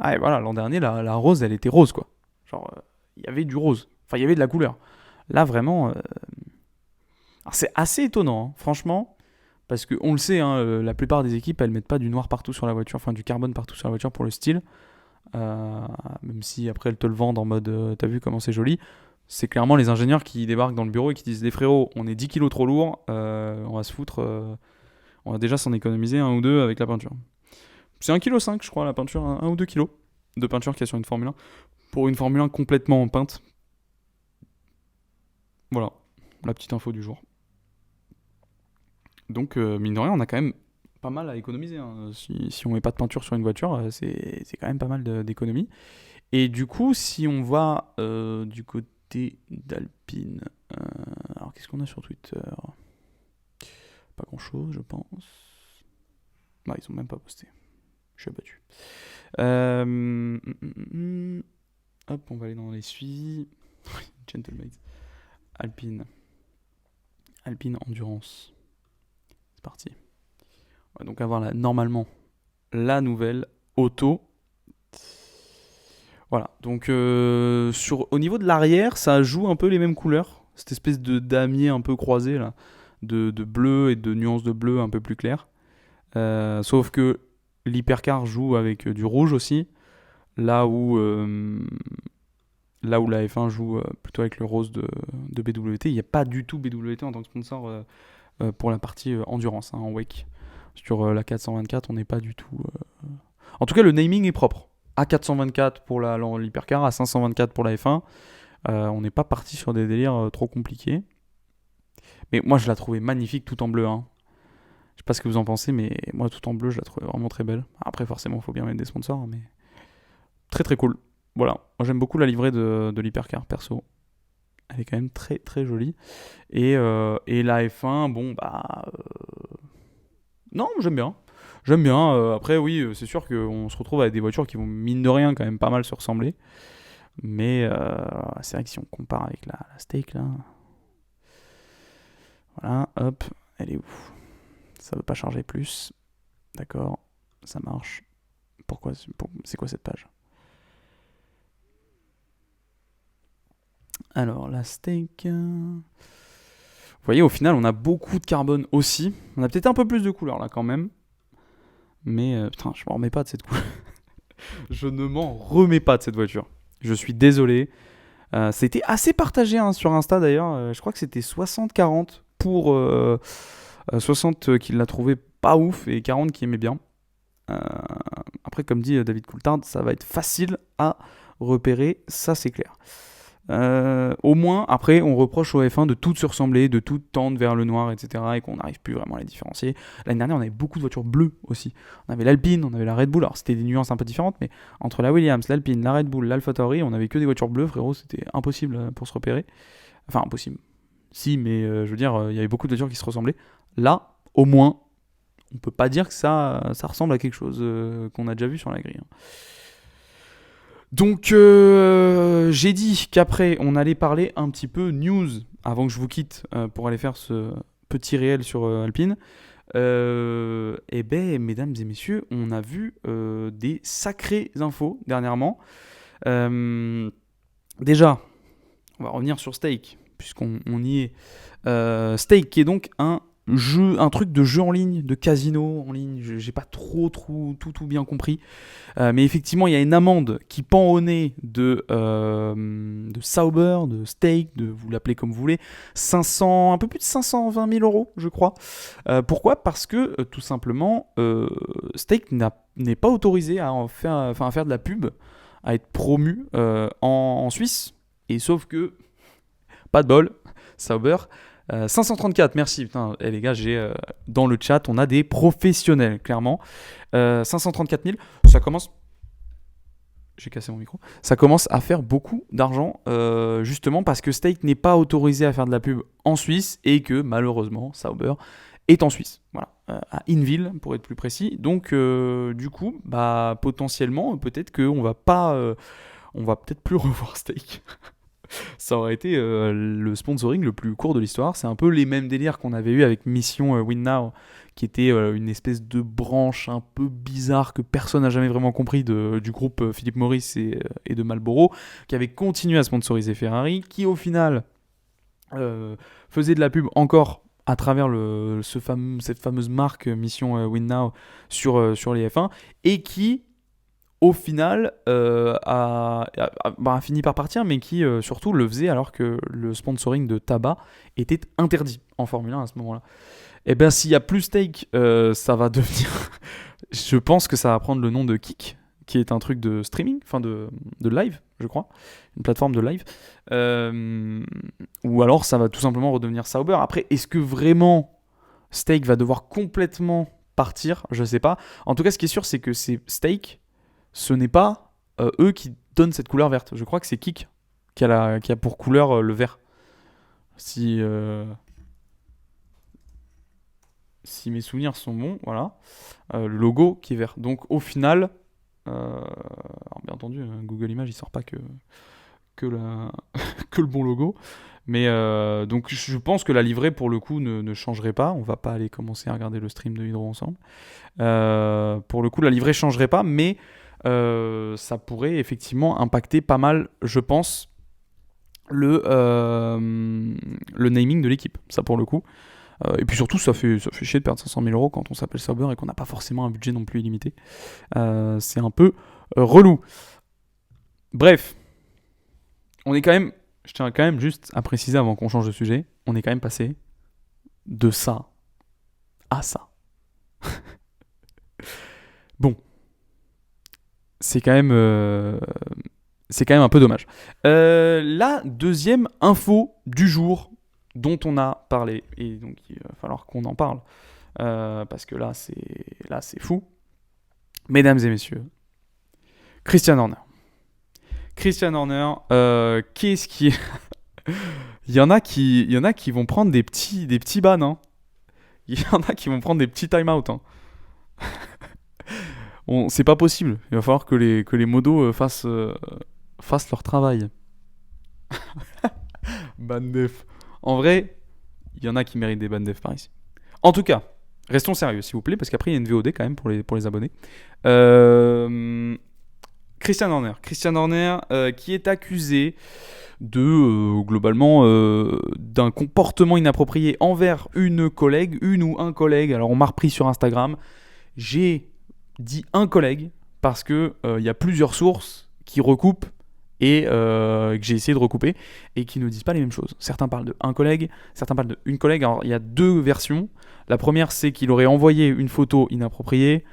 et voilà, l'an dernier, la rose, elle était rose, quoi. Genre, il y avait du rose. Enfin, il y avait de la couleur. Là, vraiment, alors, c'est assez étonnant, hein, franchement, parce que on le sait, hein, la plupart des équipes, elles mettent pas du noir partout sur la voiture, enfin du carbone partout sur la voiture pour le style. Même si après elles te le vendent en mode t'as vu comment c'est joli, c'est clairement les ingénieurs qui débarquent dans le bureau et qui disent les frérots, on est 10 kilos trop lourd, on va se foutre, on va déjà s'en économiser un ou deux avec la peinture. C'est 1,5 kg je crois la peinture, 1 ou 2 kilos de peinture qu'il y a sur une Formule 1 pour une Formule 1 complètement peinte. Voilà, la petite info du jour. Donc mine de rien on a quand même pas mal à économiser, hein. Si on met pas de peinture sur une voiture, c'est quand même pas mal d'économies. Et du coup, si on va du côté d'Alpine, alors qu'est-ce qu'on a sur Twitter? Pas grand-chose, je pense. Bah, ils ont même pas posté. Je suis abattu. Hop, on va aller dans les suivis. Gentleman. Alpine Endurance. C'est parti. On va donc avoir normalement la nouvelle auto. Voilà, donc au niveau de l'arrière, ça joue un peu les mêmes couleurs. Cette espèce de damier un peu croisé là, de bleu et de nuances de bleu un peu plus claires. Sauf que l'hypercar joue avec du rouge aussi, là où la F1 joue plutôt avec le rose de BWT. Il n'y a pas du tout BWT en tant que sponsor pour la partie endurance, hein, en WEC. Sur la 424, on n'est pas du tout... En tout cas, le naming est propre. A424 pour l'hypercar, A524 pour la F1. On n'est pas parti sur des délires trop compliqués. Mais moi, je la trouvais magnifique tout en bleu, hein. Je sais pas ce que vous en pensez, mais moi, tout en bleu, je la trouvais vraiment très belle. Après, forcément, il faut bien mettre des sponsors, mais très très cool. Voilà, moi j'aime beaucoup la livrée de l'hypercar, perso. Elle est quand même très très jolie. Et la F1, bon, bah... Non, j'aime bien. J'aime bien. Après, oui, c'est sûr qu'on se retrouve avec des voitures qui vont, mine de rien, quand même pas mal se ressembler. Mais c'est vrai que si on compare avec la Steak, là... Voilà, hop, elle est où? Ça veut pas charger plus. D'accord, ça marche. Pourquoi? C'est quoi cette page? Alors, la Steak... Vous voyez, au final, on a beaucoup de carbone aussi. On a peut-être un peu plus de couleur, là, quand même. Mais, putain, je m'en remets pas de cette couleur. Je ne m'en remets pas de cette voiture. Je suis désolé. C'était assez partagé, hein, sur Insta, d'ailleurs. Je crois que c'était 60-40 pour 60 qui l'a trouvé pas ouf et 40 qui aimait bien. Après, comme dit David Coulthard, ça va être facile à repérer, ça c'est clair. Au moins, après, on reproche au F1 de tout se ressembler, de tout tendre vers le noir, etc. et qu'on n'arrive plus vraiment à les différencier. L'année dernière, on avait beaucoup de voitures bleues aussi. On avait l'Alpine, on avait la Red Bull. Alors, c'était des nuances un peu différentes, mais entre la Williams, l'Alpine, la Red Bull, l'AlphaTauri, on avait que des voitures bleues, frérot. C'était impossible pour se repérer. Enfin, impossible. Si, mais je veux dire, il y avait beaucoup de voitures qui se ressemblaient. Là, au moins, on peut pas dire que ça ressemble à quelque chose qu'on a déjà vu sur la grille, hein. Donc, j'ai dit qu'après, on allait parler un petit peu news avant que je vous quitte pour aller faire ce petit réel sur Alpine. Et ben, mesdames et messieurs, on a vu des sacrées infos dernièrement. Déjà, on va revenir sur Stake, puisqu'on y est. Stake qui est donc un un truc de jeu en ligne, de casino en ligne. J'ai pas trop tout bien compris. Mais effectivement, il y a une amende qui pend au nez de Sauber, de Stake, vous l'appelez comme vous voulez, un peu plus de 520 000 euros, je crois. Pourquoi ? Parce que tout simplement, Stake n'est pas autorisé à faire de la pub, à être promu en Suisse. Et sauf que, pas de bol, Sauber. 534, merci. Putain, les gars, dans le chat, on a des professionnels, clairement. 534 000, ça commence. J'ai cassé mon micro. Ça commence à faire beaucoup d'argent, justement parce que Stake n'est pas autorisé à faire de la pub en Suisse et que malheureusement, Sauber est en Suisse. Voilà, à Inville pour être plus précis. Donc, du coup, potentiellement, peut-être qu'on va peut-être plus revoir Stake. Ça aurait été le sponsoring le plus court de l'histoire. C'est un peu les mêmes délires qu'on avait eu avec Mission Win Now, qui était une espèce de branche un peu bizarre que personne n'a jamais vraiment compris du groupe Philip Morris et de Marlboro, qui avait continué à sponsoriser Ferrari, qui au final faisait de la pub encore à travers cette fameuse marque Mission Win Now sur les F1, et qui au final a fini par partir, mais qui surtout le faisait alors que le sponsoring de tabac était interdit en Formule 1 à ce moment-là. Et bien s'il n'y a plus Stake, ça va devenir... Je pense que ça va prendre le nom de Kick, qui est un truc de streaming, enfin de live, je crois, une plateforme de live. Ou alors ça va tout simplement redevenir Sauber. Après, est-ce que vraiment Stake va devoir complètement partir ? Je ne sais pas. En tout cas, ce qui est sûr, c'est que c'est Stake... Ce n'est pas eux qui donnent cette couleur verte. Je crois que c'est Kik qui a pour couleur le vert. Si mes souvenirs sont bons, voilà. Le logo qui est vert. Donc au final, alors bien entendu, Google Images il sort pas que le bon logo. Mais donc je pense que la livrée pour le coup ne changerait pas. On va pas aller commencer à regarder le stream de Hydro ensemble. Pour le coup, la livrée changerait pas, mais ça pourrait effectivement impacter pas mal, je pense, le naming de l'équipe. Ça pour le coup. Et puis surtout, ça fait chier de perdre 500 000 euros quand on s'appelle Sauber et qu'on n'a pas forcément un budget non plus illimité. C'est un peu relou. Bref, je tiens quand même juste à préciser avant qu'on change de sujet, on est quand même passé de ça à ça. Bon. C'est quand même un peu dommage. La deuxième info du jour dont on a parlé, et donc il va falloir qu'on en parle, parce que là c'est fou. Mesdames et messieurs, Christian Horner. Qu'est-ce qui est... il y en a qui vont prendre des petits bans, hein. Il y en a qui vont prendre des petits time-out, hein. C'est pas possible. Il va falloir que les modos fassent leur travail. Ban def. En vrai, il y en a qui méritent des ban def par ici. En tout cas, restons sérieux s'il vous plaît, parce qu'après il y a une VOD quand même pour les abonnés. Christian Horner qui est accusé de globalement d'un comportement inapproprié envers une ou un collègue. Alors on m'a repris sur Instagram. J'ai dit un collègue parce que y a plusieurs sources qui recoupent et que j'ai essayé de recouper et qui ne disent pas les mêmes choses. Certains parlent de un collègue, certains parlent de une collègue. Alors il y a deux versions. La première, c'est qu'il aurait envoyé une photo inappropriée.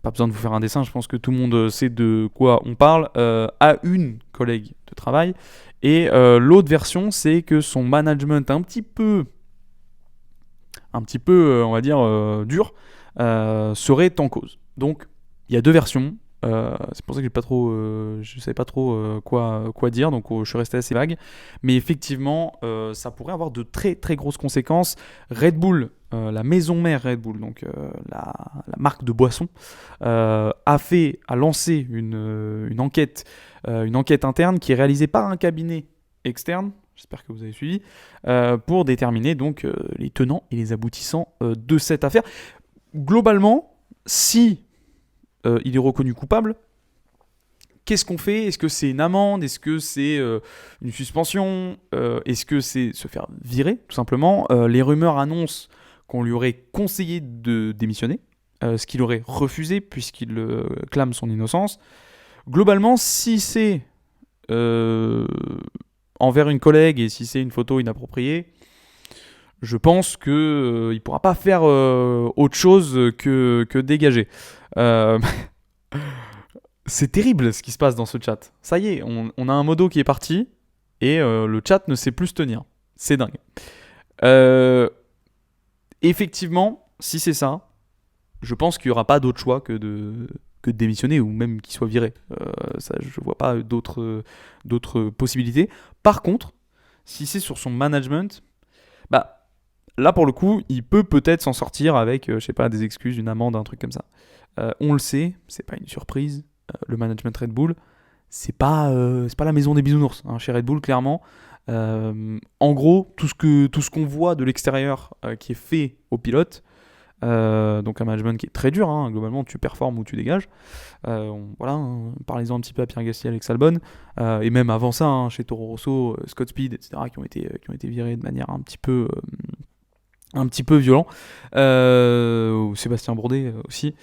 Pas besoin de vous faire un dessin, je pense que tout le monde sait de quoi on parle, à une collègue de travail. Et l'autre version, c'est que son management un petit peu on va dire, dur, serait en cause. Donc, il y a deux versions. C'est pour ça que je ne savais pas trop quoi dire, donc je suis resté assez vague. Mais effectivement, ça pourrait avoir de très très grosses conséquences. Red Bull, la maison mère Red Bull, donc la marque de boisson, a lancé une enquête interne qui est réalisée par un cabinet externe. J'espère que vous avez suivi, pour déterminer donc les tenants et les aboutissants de cette affaire. Globalement, si il est reconnu coupable, qu'est-ce qu'on fait ? Est-ce que c'est une amende ? Est-ce que c'est une suspension ? Est-ce que c'est se faire virer, tout simplement ? Les rumeurs annoncent qu'on lui aurait conseillé de démissionner, ce qu'il aurait refusé puisqu'il clame son innocence. Globalement, si c'est envers une collègue et si c'est une photo inappropriée, je pense qu'il ne pourra pas faire autre chose que dégager. C'est terrible ce qui se passe dans ce chat. Ça y est, on a un modo qui est parti et le chat ne sait plus se tenir. C'est dingue. Effectivement, si c'est ça, je pense qu'il n'y aura pas d'autre choix que de démissionner ou même qu'il soit viré. Ça, je ne vois pas d'autres possibilités. Par contre, si c'est sur son management, bah, là pour le coup, il peut peut-être s'en sortir avec, je sais pas, des excuses, une amende, un truc comme ça. On le sait, c'est pas une surprise. Le management Red Bull, c'est pas la maison des bisounours hein, chez Red Bull, clairement. En gros, tout ce qu'on voit de l'extérieur qui est fait au pilote, donc un management qui est très dur, hein, globalement tu performes ou tu dégages. Voilà, hein, parlez-en un petit peu à Pierre Gasly, Alex Albon, et même avant ça, hein, chez Toro Rosso, Scott Speed, etc., qui ont été virés de manière un petit peu violent, ou Sébastien Bourdet aussi.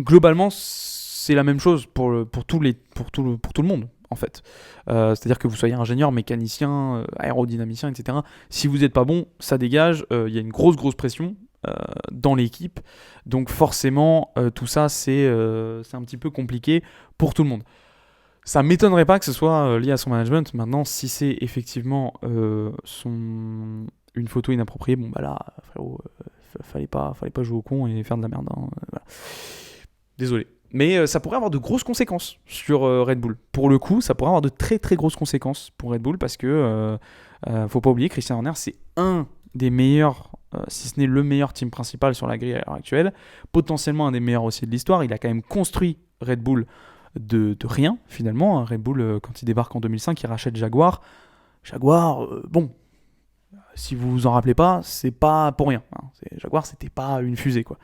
Globalement, c'est la même chose pour tout le monde, en fait. C'est-à-dire que vous soyez ingénieur, mécanicien, aérodynamicien, etc. Si vous n'êtes pas bon, ça dégage. Il y a une grosse pression dans l'équipe. Donc forcément, tout ça, c'est un petit peu compliqué pour tout le monde. Ça ne m'étonnerait pas que ce soit lié à son management. Maintenant, si c'est effectivement une photo inappropriée, bon bah là, frérot, fallait pas jouer au con et faire de la merde. Hein, voilà. Désolé. Mais ça pourrait avoir de grosses conséquences sur Red Bull. Pour le coup, ça pourrait avoir de très grosses conséquences pour Red Bull parce que faut pas oublier, Christian Horner, c'est un des meilleurs, si ce n'est le meilleur team principal sur la grille à l'heure actuelle, potentiellement un des meilleurs aussi de l'histoire. Il a quand même construit Red Bull de rien, finalement. Red Bull, quand il débarque en 2005, il rachète Jaguar. Jaguar, bon, si vous vous en rappelez pas, c'est pas pour rien. Hein. Jaguar, c'était pas une fusée, quoi.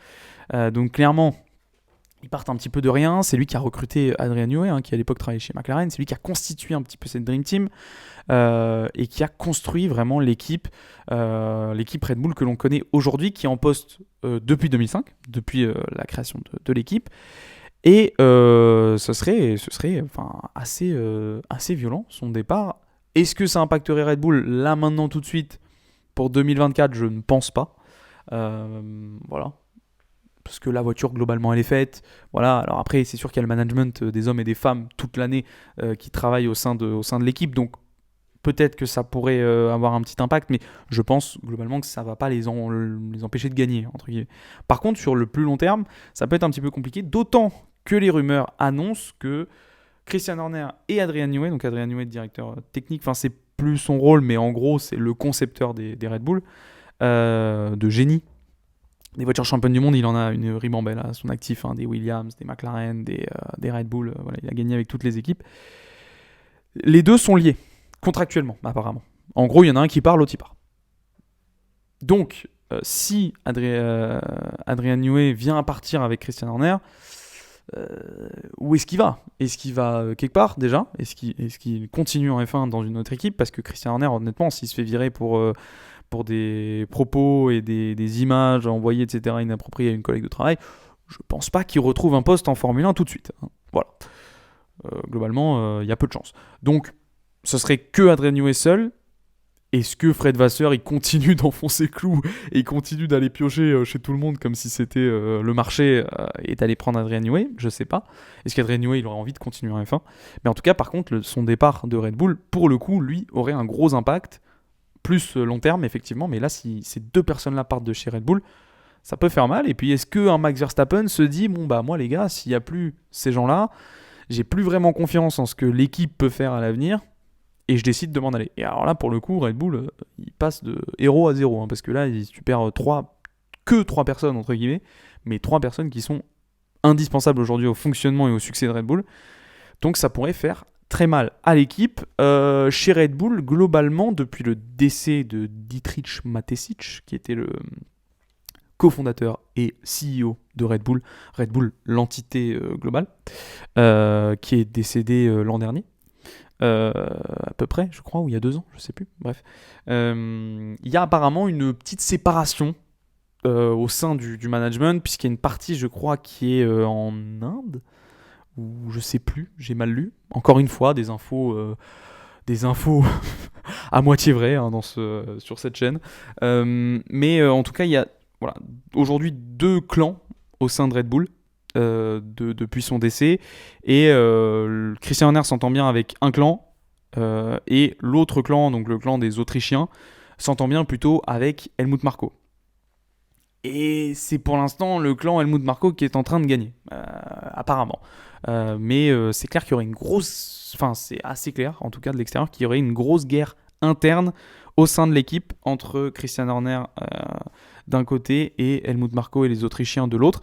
Donc clairement, ils partent un petit peu de rien. C'est lui qui a recruté Adrian Newey, hein, qui à l'époque travaillait chez McLaren. C'est lui qui a constitué un petit peu cette Dream Team et qui a construit vraiment l'équipe Red Bull que l'on connaît aujourd'hui, qui est en poste depuis 2005, depuis la création de l'équipe. Et ce serait assez violent, son départ. Est-ce que ça impacterait Red Bull là, maintenant, tout de suite, pour 2024 ? Je ne pense pas. Voilà. Parce que la voiture, globalement, elle est faite. Voilà. Alors après, c'est sûr qu'il y a le management des hommes et des femmes toute l'année qui travaillent au sein de l'équipe. Donc, peut-être que ça pourrait avoir un petit impact, mais je pense globalement que ça ne va pas les empêcher de gagner, entre guillemets. Par contre, sur le plus long terme, ça peut être un petit peu compliqué, d'autant que les rumeurs annoncent que Christian Horner et Adrian Newey, donc Adrian Newey, directeur technique, enfin c'est plus son rôle, mais en gros c'est le concepteur des Red Bull, de génie. Des voitures championnes du monde, il en a une ribambelle à son actif, hein, des Williams, des McLaren, des Red Bull, voilà, il a gagné avec toutes les équipes. Les deux sont liés, contractuellement, apparemment. En gros, il y en a un qui part, l'autre il part. Donc, si Adrian Newey vient à partir avec Christian Horner, où est-ce qu'il va ? Est-ce qu'il va quelque part déjà ? Est-ce qu'il continue en F1 dans une autre équipe ? Parce que Christian Horner, honnêtement, s'il se fait virer pour des propos et des images envoyées, etc., inappropriées à une collègue de travail, je pense pas qu'il retrouve un poste en Formule 1 tout de suite. Hein. Voilà. Globalement, il y a peu de chance. Donc, ce serait que Adrian Newey seul. Est-ce que Fred Vasseur, il continue d'enfoncer clous et il continue d'aller piocher chez tout le monde comme si c'était le marché et d'aller prendre Adrian Newey ? Je sais pas. Est-ce qu'Adrian Newey, il aurait envie de continuer en F1 ? Mais en tout cas, par contre, son départ de Red Bull, pour le coup, lui, aurait un gros impact, plus long terme, effectivement. Mais là, si ces deux personnes-là partent de chez Red Bull, ça peut faire mal. Et puis, est-ce qu'un Max Verstappen se dit, bon, bah, moi, les gars, s'il n'y a plus ces gens-là, j'ai plus vraiment confiance en ce que l'équipe peut faire à l'avenir. Et je décide de m'en aller. Et alors là, pour le coup, Red Bull, il passe de héros à zéro. Hein, parce que là, tu perds que 3 personnes, entre guillemets, mais 3 personnes qui sont indispensables aujourd'hui au fonctionnement et au succès de Red Bull. Donc ça pourrait faire très mal à l'équipe. Chez Red Bull, globalement, depuis le décès de Dietrich Mateschitz, qui était le cofondateur et CEO de Red Bull, l'entité globale, qui est décédé l'an dernier. à peu près, je crois, ou il y a 2 ans, je sais plus, bref. Il y a apparemment une petite séparation au sein du management, puisqu'il y a une partie, je crois, qui est en Inde, ou je sais plus, j'ai mal lu. Encore une fois, des infos à moitié vraies hein, sur cette chaîne. Mais en tout cas, il y a voilà, aujourd'hui 2 clans au sein de Red Bull depuis son décès. Et Christian Horner s'entend bien avec un clan, et l'autre clan, donc le clan des Autrichiens, s'entend bien plutôt avec Helmut Marko. Et c'est pour l'instant le clan Helmut Marko qui est en train de gagner, apparemment. Mais c'est clair qu'il y aurait une grosse... Enfin, c'est assez clair, en tout cas de l'extérieur, qu'il y aurait une grosse guerre interne au sein de l'équipe entre Christian Horner d'un côté et Helmut Marko et les Autrichiens de l'autre.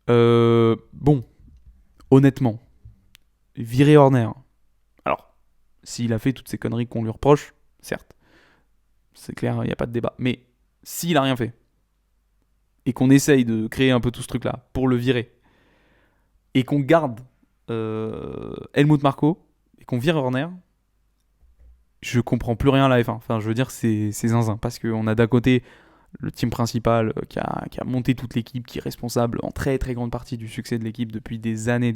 Bon, honnêtement, virer Horner. Alors, s'il a fait toutes ces conneries qu'on lui reproche, certes, c'est clair, il n'y a pas de débat. Mais s'il a rien fait, et qu'on essaye de créer un peu tout ce truc-là pour le virer, et qu'on garde Helmut Marko, et qu'on vire Horner, je comprends plus rien à la F1. Enfin, je veux dire, c'est zinzin. Parce qu'on a d'un côté le team principal qui a monté toute l'équipe, qui est responsable en très très grande partie du succès de l'équipe depuis des années.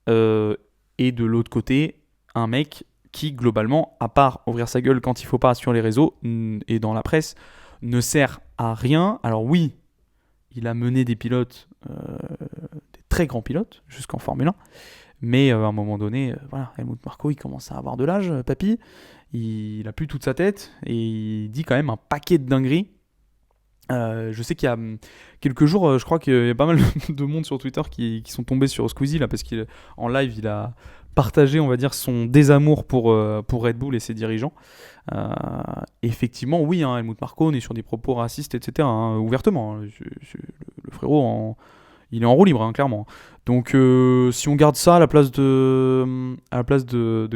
Et de l'autre côté, un mec qui, globalement, à part ouvrir sa gueule quand il faut pas sur les réseaux et dans la presse, ne sert à rien. Alors oui, il a mené des pilotes, des très grands pilotes, jusqu'en Formule 1. Mais à un moment donné, voilà, Helmut Marko, il commence à avoir de l'âge, papy. Il a plus toute sa tête et il dit quand même un paquet de dingueries. Je sais qu'il y a quelques jours, je crois qu'il y a pas mal de monde sur Twitter qui sont tombés sur Squeezie là, parce qu'en live, il a partagé, on va dire, son désamour pour Red Bull et ses dirigeants. Effectivement, oui, hein, Helmut Marko, on est sur des propos racistes, etc. Hein, ouvertement. Hein. Le frérot, il est en roue libre, hein, clairement. Donc, si on garde ça à la place de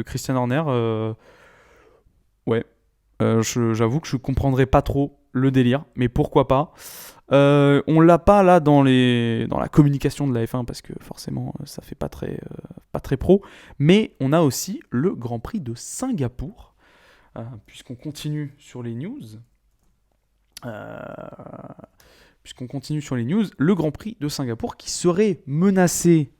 Christian Horner, ouais, j'avoue que je comprendrais pas trop le délire, mais pourquoi pas. On l'a pas là dans la communication de la F1 parce que forcément ça fait pas très pro, mais on a aussi le Grand Prix de Singapour, puisqu'on continue sur les news. Le Grand Prix de Singapour qui serait menacé.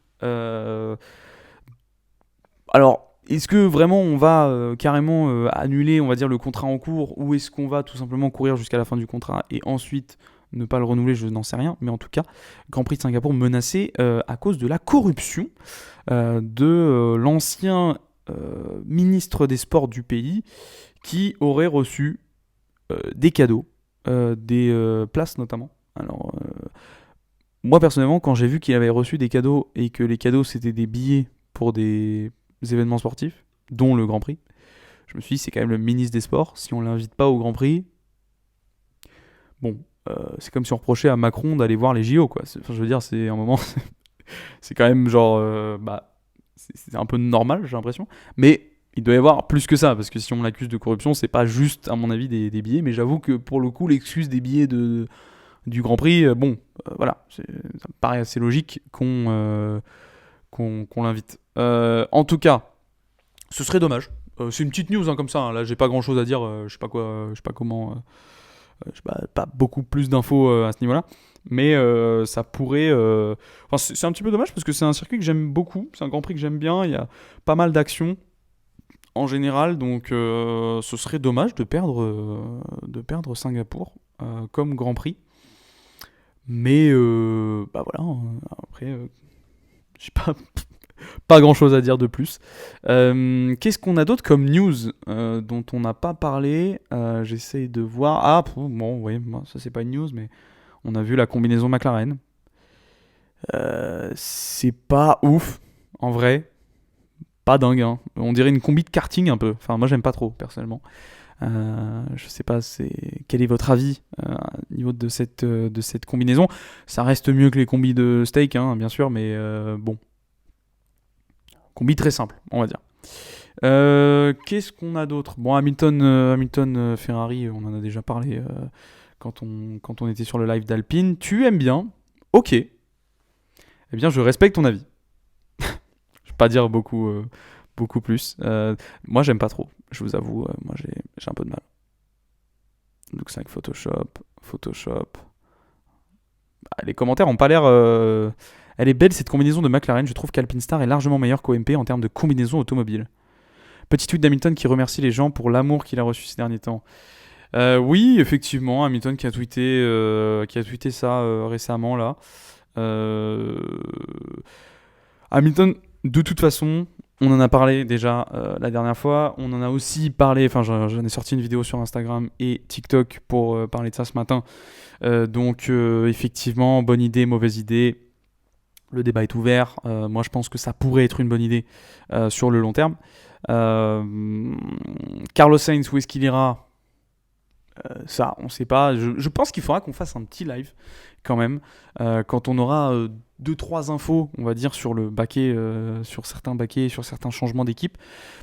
Alors, est-ce que vraiment on va carrément annuler, on va dire, le contrat en cours, ou est-ce qu'on va tout simplement courir jusqu'à la fin du contrat et ensuite ne pas le renouveler, je n'en sais rien. Mais en tout cas, Grand Prix de Singapour menacé à cause de la corruption de l'ancien ministre des Sports du pays qui aurait reçu des cadeaux, des places notamment. Alors, moi personnellement, quand j'ai vu qu'il avait reçu des cadeaux et que les cadeaux c'était des billets pour des événements sportifs, dont le Grand Prix, je me suis dit c'est quand même le ministre des Sports, si on l'invite pas au Grand Prix, bon, c'est comme si on reprochait à Macron d'aller voir les JO, quoi. Je veux dire, c'est un moment, c'est quand même genre, c'est un peu normal, j'ai l'impression, mais il doit y avoir plus que ça, parce que si on l'accuse de corruption, c'est pas juste, à mon avis, des billets, mais j'avoue que pour le coup, l'excuse des billets du Grand Prix, voilà, ça me paraît assez logique qu'on l'invite. En tout cas, ce serait dommage. C'est une petite news hein, comme ça. Hein. Là, j'ai pas grand chose à dire. Je sais pas comment. J'ai pas beaucoup plus d'infos à ce niveau-là. Mais ça pourrait. Enfin, c'est un petit peu dommage parce que c'est un circuit que j'aime beaucoup. C'est un Grand Prix que j'aime bien. Il y a pas mal d'actions en général. Donc, ce serait dommage de perdre Singapour comme Grand Prix. Mais voilà. Après, j'ai pas grand chose à dire de plus. Qu'est-ce qu'on a d'autre comme news dont on n'a pas parlé? J'essaye de voir. Ah, bon, oui, ça c'est pas une news, mais on a vu la combinaison McLaren. C'est pas ouf, en vrai. Pas dingue, hein. On dirait une combi de karting un peu. Enfin, moi j'aime pas trop, personnellement. Je sais pas, quel est votre avis au niveau de cette combinaison? Ça reste mieux que les combis de steak, hein, bien sûr, mais bon. Combi très simple, on va dire. Qu'est-ce qu'on a d'autre? Bon, Hamilton Ferrari, on en a déjà parlé quand on était sur le live d'Alpine. Tu aimes bien? Ok. Eh bien, je respecte ton avis. Je vais pas dire beaucoup Beaucoup plus. Moi, j'aime pas trop. Je vous avoue, moi, j'ai un peu de mal. Donc, c'est avec Photoshop. Les commentaires ont pas l'air... Elle est belle, cette combinaison de McLaren. Je trouve qu'Alpine Star est largement meilleur qu'OMP en termes de combinaison automobile. Petit tweet d'Hamilton qui remercie les gens pour l'amour qu'il a reçu ces derniers temps. Oui, effectivement, Hamilton qui a tweeté ça récemment, là. Hamilton, de toute façon, on en a parlé déjà la dernière fois. On en a aussi parlé, enfin j'en ai sorti une vidéo sur Instagram et TikTok pour parler de ça ce matin. Donc effectivement, bonne idée, mauvaise idée. Le débat est ouvert. Moi, je pense que ça pourrait être une bonne idée sur le long terme. Carlos Sainz, où est-ce qu'il ira ? Ça, on ne sait pas. Je pense qu'il faudra qu'on fasse un petit live quand même quand on aura 2-3 infos, on va dire, sur le baquet, sur certains baquets, sur certains changements d'équipe,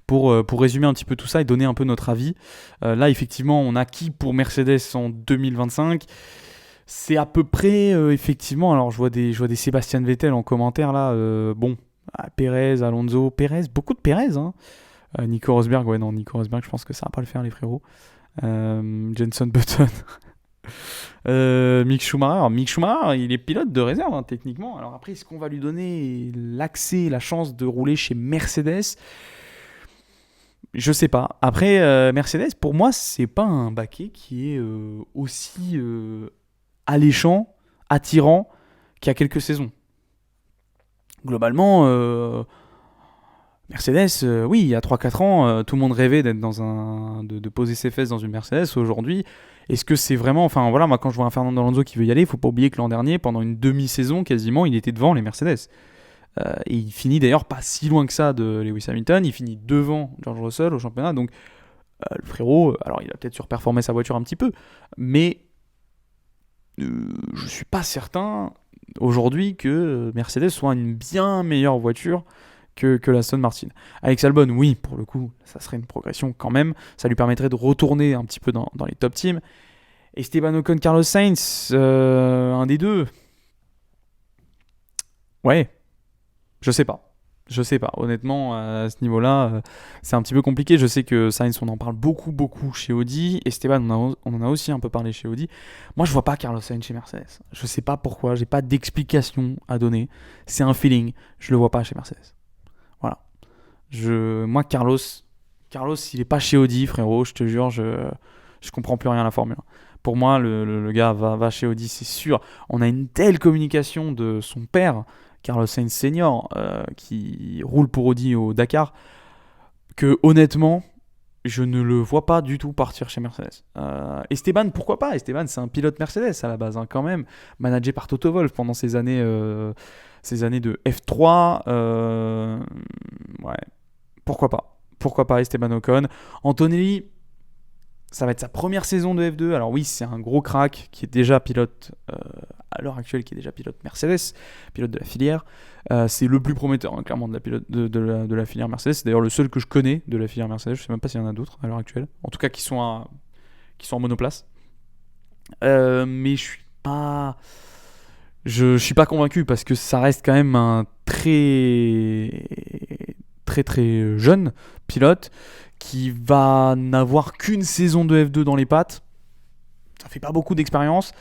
pour résumer un petit peu tout ça et donner un peu notre avis. Là, effectivement, on a qui pour Mercedes en 2025 ? C'est à peu près, effectivement, alors je vois des Sébastien Vettel en commentaire là, Pérez, Alonso, beaucoup de Pérez, hein. Nico Rosberg, Nico Rosberg, je pense que ça va pas le faire les frérots. Jenson Button. Mick Schumacher. Alors, Mick Schumacher, il est pilote de réserve, hein, techniquement. Alors après, est-ce qu'on va lui donner l'accès, la chance de rouler chez Mercedes ? Je sais pas. Après, Mercedes, pour moi, c'est pas un baquet qui est aussi alléchant, attirant qu'il y a quelques saisons. Globalement, Mercedes, oui, il y a 3-4 ans, tout le monde rêvait d'être de poser ses fesses dans une Mercedes. Aujourd'hui, est-ce que c'est vraiment... Enfin voilà, moi quand je vois un Fernando Alonso qui veut y aller, il ne faut pas oublier que l'an dernier, pendant une demi-saison quasiment, il était devant les Mercedes. Et il finit d'ailleurs pas si loin que ça de Lewis Hamilton, il finit devant George Russell au championnat. Donc le frérot, alors il a peut-être surperformé sa voiture un petit peu, mais je suis pas certain aujourd'hui que Mercedes soit une bien meilleure voiture que l'Aston Martin. Alex Albon, oui, pour le coup, ça serait une progression quand même. Ça lui permettrait de retourner un petit peu dans les top teams. Esteban Ocon, Carlos Sainz, un des deux. Ouais, je sais pas. Honnêtement, à ce niveau-là, c'est un petit peu compliqué. Je sais que Sainz, on en parle beaucoup chez Audi. Esteban, on en a aussi un peu parlé chez Audi. Moi, je vois pas Carlos Sainz chez Mercedes. Je sais pas pourquoi. J'ai pas d'explication à donner. C'est un feeling. Je le vois pas chez Mercedes. Voilà. Moi, Carlos, il est pas chez Audi, frérot. Je te jure, je comprends plus rien à la Formule 1. Pour moi, le gars va chez Audi, c'est sûr. On a une telle communication de son père, Carlos Sainz Senior, qui roule pour Audi au Dakar, que honnêtement, je ne le vois pas du tout partir chez Mercedes. Esteban, pourquoi pas ? Esteban, c'est un pilote Mercedes à la base, hein, quand même, managé par Toto Wolff pendant ces années de F3. Ouais, pourquoi pas Esteban Ocon. Antonelli, ça va être sa première saison de F2. Alors oui, c'est un gros crack qui est déjà pilote à l'heure actuelle, qui est déjà pilote Mercedes, pilote de la filière. C'est le plus prometteur, hein, clairement, de la filière Mercedes. C'est d'ailleurs le seul que je connais de la filière Mercedes. Je sais même pas s'il y en a d'autres à l'heure actuelle. En tout cas, qui sont en monoplace. Mais je suis pas convaincu parce que ça reste quand même un très jeune pilote qui va n'avoir qu'une saison de F2 dans les pattes. Ça fait pas beaucoup d'expérience.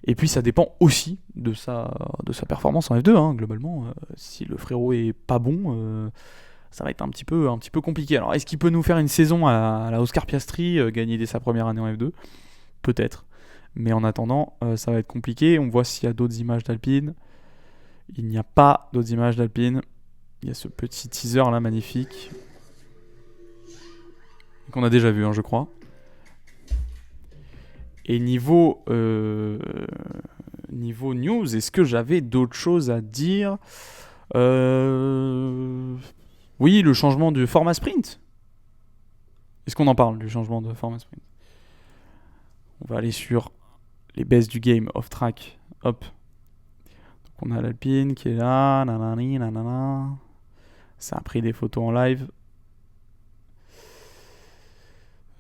Et puis ça dépend aussi de sa performance en F2, hein, globalement. Si le frérot est pas bon, ça va être un petit peu compliqué. Alors est-ce qu'il peut nous faire une saison à la Oscar Piastri, gagner dès sa première année en F2 ? Peut-être. Mais en attendant, ça va être compliqué. On voit s'il y a d'autres images d'Alpine. Il n'y a pas d'autres images d'Alpine. Il y a ce petit teaser là magnifique qu'on a déjà vu, hein, je crois. Et niveau news, est-ce que j'avais d'autres choses à dire ? Oui, le changement de format sprint. Est-ce qu'on en parle du changement de format sprint ? On va aller sur les bases du game off track. Hop. Donc on a l'Alpine qui est là. Nanani, nanana. Ça a pris des photos en live.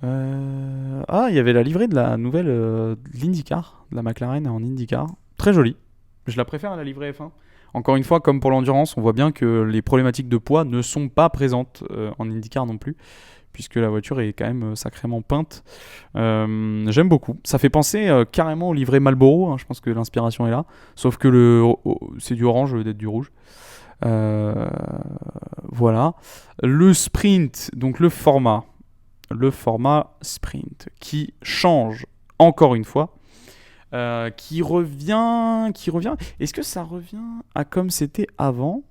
Il y avait la livrée de la nouvelle de l'IndyCar, de la McLaren en IndyCar. Très jolie. Je la préfère à la livrée F1. Encore une fois, comme pour l'endurance, on voit bien que les problématiques de poids ne sont pas présentes en IndyCar non plus, puisque la voiture est quand même sacrément peinte. J'aime beaucoup. Ça fait penser carrément au livret Marlboro, hein, je pense que l'inspiration est là, sauf que c'est du orange au lieu d'être du rouge. Voilà. Le sprint, donc le format sprint, qui change encore une fois. Qui revient. Est-ce que ça revient à comme c'était avant?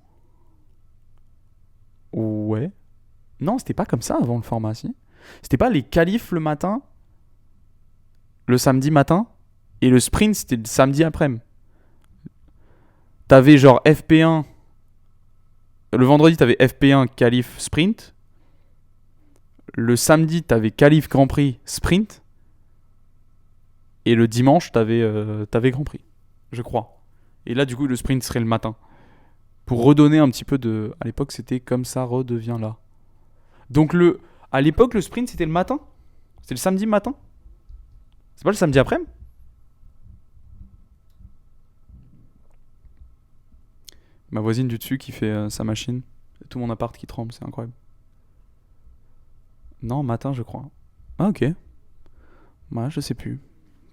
Ouais. Non, c'était pas comme ça avant le format, si. C'était pas les qualifs le matin, le samedi matin, et le sprint c'était le samedi après-midi. T'avais genre FP1. Le vendredi, t'avais FP1 qualif sprint. Le samedi, t'avais qualif Grand Prix sprint. Et le dimanche, t'avais Grand Prix, je crois. Et là, du coup, le sprint serait le matin. Pour redonner un petit peu de... À l'époque, c'était comme ça redevient là. Donc, à l'époque, le sprint, c'était le matin. C'était le samedi matin. C'est pas le samedi après-midi. Ma voisine du dessus qui fait sa machine. Tout mon appart qui tremble, c'est incroyable. Non, matin, je crois. Ah, ok. Ouais, je sais plus.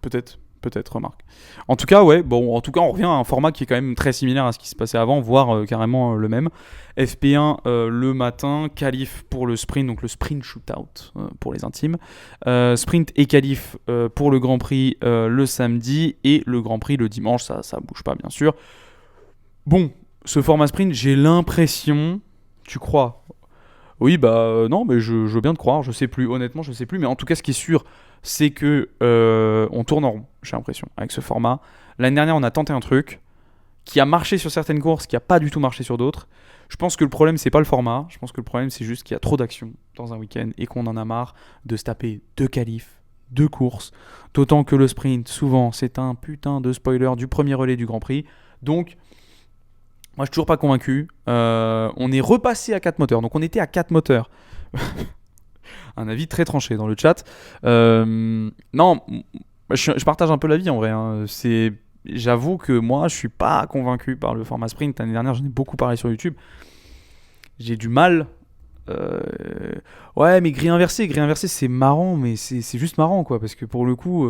Peut-être, remarque. En tout cas, ouais, bon, on revient à un format qui est quand même très similaire à ce qui se passait avant, voire carrément le même. FP1 le matin, qualif pour le sprint, donc le sprint shootout pour les intimes. Sprint et qualif pour le Grand Prix le samedi et le Grand Prix le dimanche, ça bouge pas bien sûr. Bon, ce format sprint, j'ai l'impression, tu crois? Oui, non, mais je veux bien te croire, je sais plus, honnêtement, je sais plus, mais en tout cas, ce qui est sûr, c'est que on tourne en rond, j'ai l'impression, avec ce format. L'année dernière, on a tenté un truc qui a marché sur certaines courses, qui a pas du tout marché sur d'autres. Je pense que le problème, c'est pas le format, je pense que le problème, c'est juste qu'il y a trop d'actions dans un week-end et qu'on en a marre de se taper 2 qualifs, 2 courses, d'autant que le sprint, souvent, c'est un putain de spoiler du premier relais du Grand Prix. Donc, moi, je suis toujours pas convaincu. On est repassé à 4 moteurs. Donc, on était à 4 moteurs. Un avis très tranché dans le chat. Non, je partage un peu l'avis en vrai. Hein. J'avoue que moi, je suis pas convaincu par le format sprint. L'année dernière, j'en ai beaucoup parlé sur YouTube. J'ai du mal. Ouais, mais grille inversée, c'est marrant, mais c'est juste marrant, quoi. Parce que pour le coup,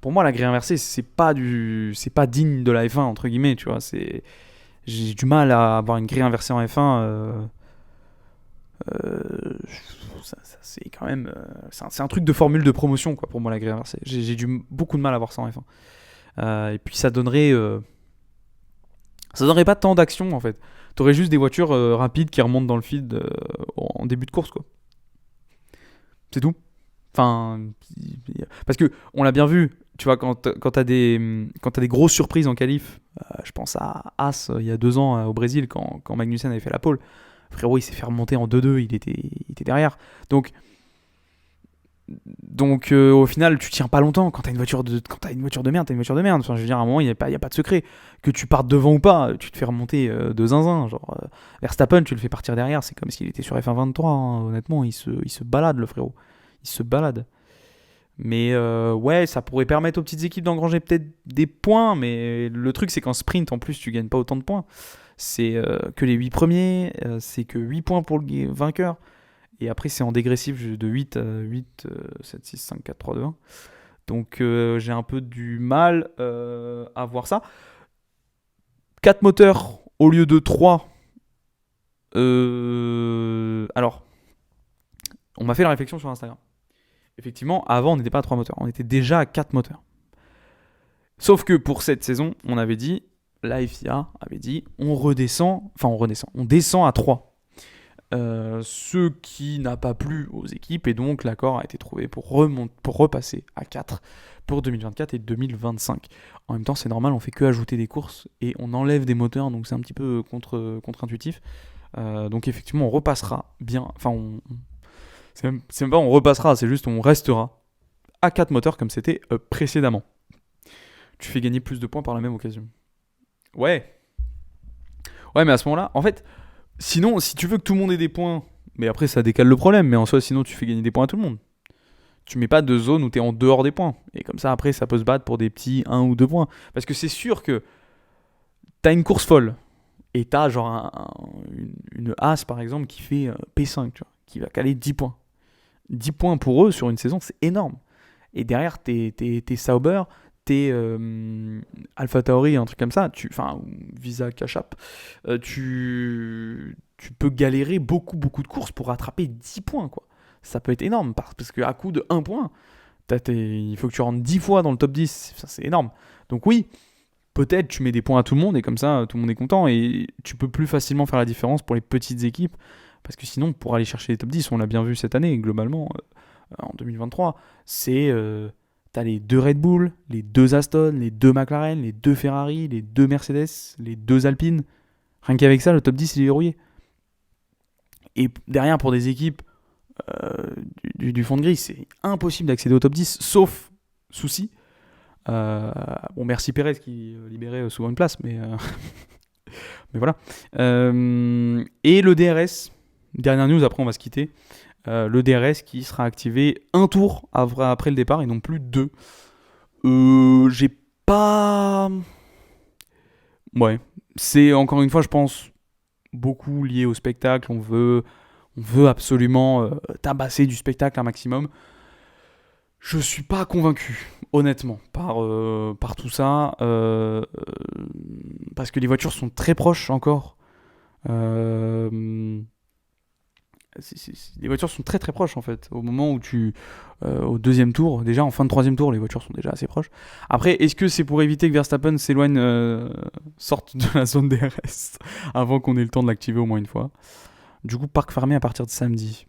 pour moi, la grille inversée, c'est pas digne de la F1 entre guillemets, tu vois. J'ai du mal à avoir une grille inversée en F1. C'est quand même... c'est un truc de formule de promotion, quoi, pour moi, la grille inversée. J'ai beaucoup de mal à voir ça en F1. Et puis ça donnerait pas tant d'action, en fait. T'aurais juste des voitures rapides qui remontent dans le field en début de course, quoi. C'est tout. Enfin... Parce que, on l'a bien vu, tu vois, quand t'as des grosses surprises en qualif, je pense à As il y a 2 ans au Brésil quand Magnussen avait fait la pole. Frérot, il s'est fait remonter en 2-2, il était derrière. Donc au final, tu tiens pas longtemps. Quand t'as une voiture de merde, t'as une voiture de merde. Enfin, je veux dire, à un moment, il n'y a pas de secret. Que tu partes devant ou pas, tu te fais remonter de zinzin. Genre, Verstappen, tu le fais partir derrière. C'est comme s'il était sur F1 23. Hein. Honnêtement, il se balade, le frérot. Il se balade. Mais ouais, ça pourrait permettre aux petites équipes d'engranger peut-être des points, mais le truc c'est qu'en sprint en plus tu gagnes pas autant de points. C'est que les 8 premiers, c'est que 8 points pour le vainqueur. Et après c'est en dégressif de 8 à 8, 7, 6, 5, 4, 3, 2, 1. Donc j'ai un peu du mal à voir ça. 4 moteurs au lieu de 3. Alors, on m'a fait la réflexion sur Instagram. Effectivement, avant, on n'était pas à 3 moteurs. On était déjà à 4 moteurs. Sauf que pour cette saison, on avait dit, la FIA avait dit, on descend à 3. Ce qui n'a pas plu aux équipes, et donc l'accord a été trouvé pour repasser à 4 pour 2024 et 2025. En même temps, c'est normal, on fait que ajouter des courses et on enlève des moteurs, donc c'est un petit peu contre-intuitif. Donc effectivement, on repassera bien. Enfin, c'est même pas on repassera, c'est juste on restera à 4 moteurs comme c'était précédemment. Tu fais gagner plus de points par la même occasion. Ouais, mais à ce moment-là, en fait, sinon, si tu veux que tout le monde ait des points, mais après ça décale le problème, mais en soi, sinon tu fais gagner des points à tout le monde. Tu mets pas de zone où tu es en dehors des points. Et comme ça, après, ça peut se battre pour des petits 1 ou 2 points. Parce que c'est sûr que tu as une course folle. Et t'as genre une As, par exemple, qui fait P5, tu vois, qui va caler 10 points. 10 points pour eux sur une saison, c'est énorme. Et derrière, t'es Sauber, t'es Alpha Tauri, un truc comme ça, enfin, Visa Cash-App, tu peux galérer beaucoup de courses pour rattraper 10 points, quoi. Ça peut être énorme, parce qu'à coup de 1 point, il faut que tu rentres 10 fois dans le top 10, ça, c'est énorme. Donc oui, peut-être tu mets des points à tout le monde, et comme ça, tout le monde est content, et tu peux plus facilement faire la différence pour les petites équipes, parce que sinon, pour aller chercher les top 10, on l'a bien vu cette année, globalement, en 2023, c'est... t'as les 2 Red Bull, les 2 Aston, les 2 McLaren, les 2 Ferrari, les 2 Mercedes, les 2 Alpine. Rien qu'avec ça, le top 10, il est verrouillé. Et derrière, pour des équipes du fond de grille, c'est impossible d'accéder au top 10, sauf souci. Bon, merci Pérez qui libérait souvent une place, mais voilà. Et le DRS, dernière news, après on va se quitter. Le DRS qui sera activé un tour après le départ et non plus 2. J'ai pas... Ouais, c'est encore une fois, je pense, beaucoup lié au spectacle. On veut absolument tabasser du spectacle un maximum. Je suis pas convaincu, honnêtement, par tout ça, parce que les voitures sont très proches encore. Les voitures sont très très proches en fait. Au moment où au deuxième tour, déjà en fin de troisième tour, les voitures sont déjà assez proches. Après, est-ce que c'est pour éviter que Verstappen s'éloigne, sorte de la zone DRS avant qu'on ait le temps de l'activer au moins une fois? Du coup, parc fermé à partir de samedi.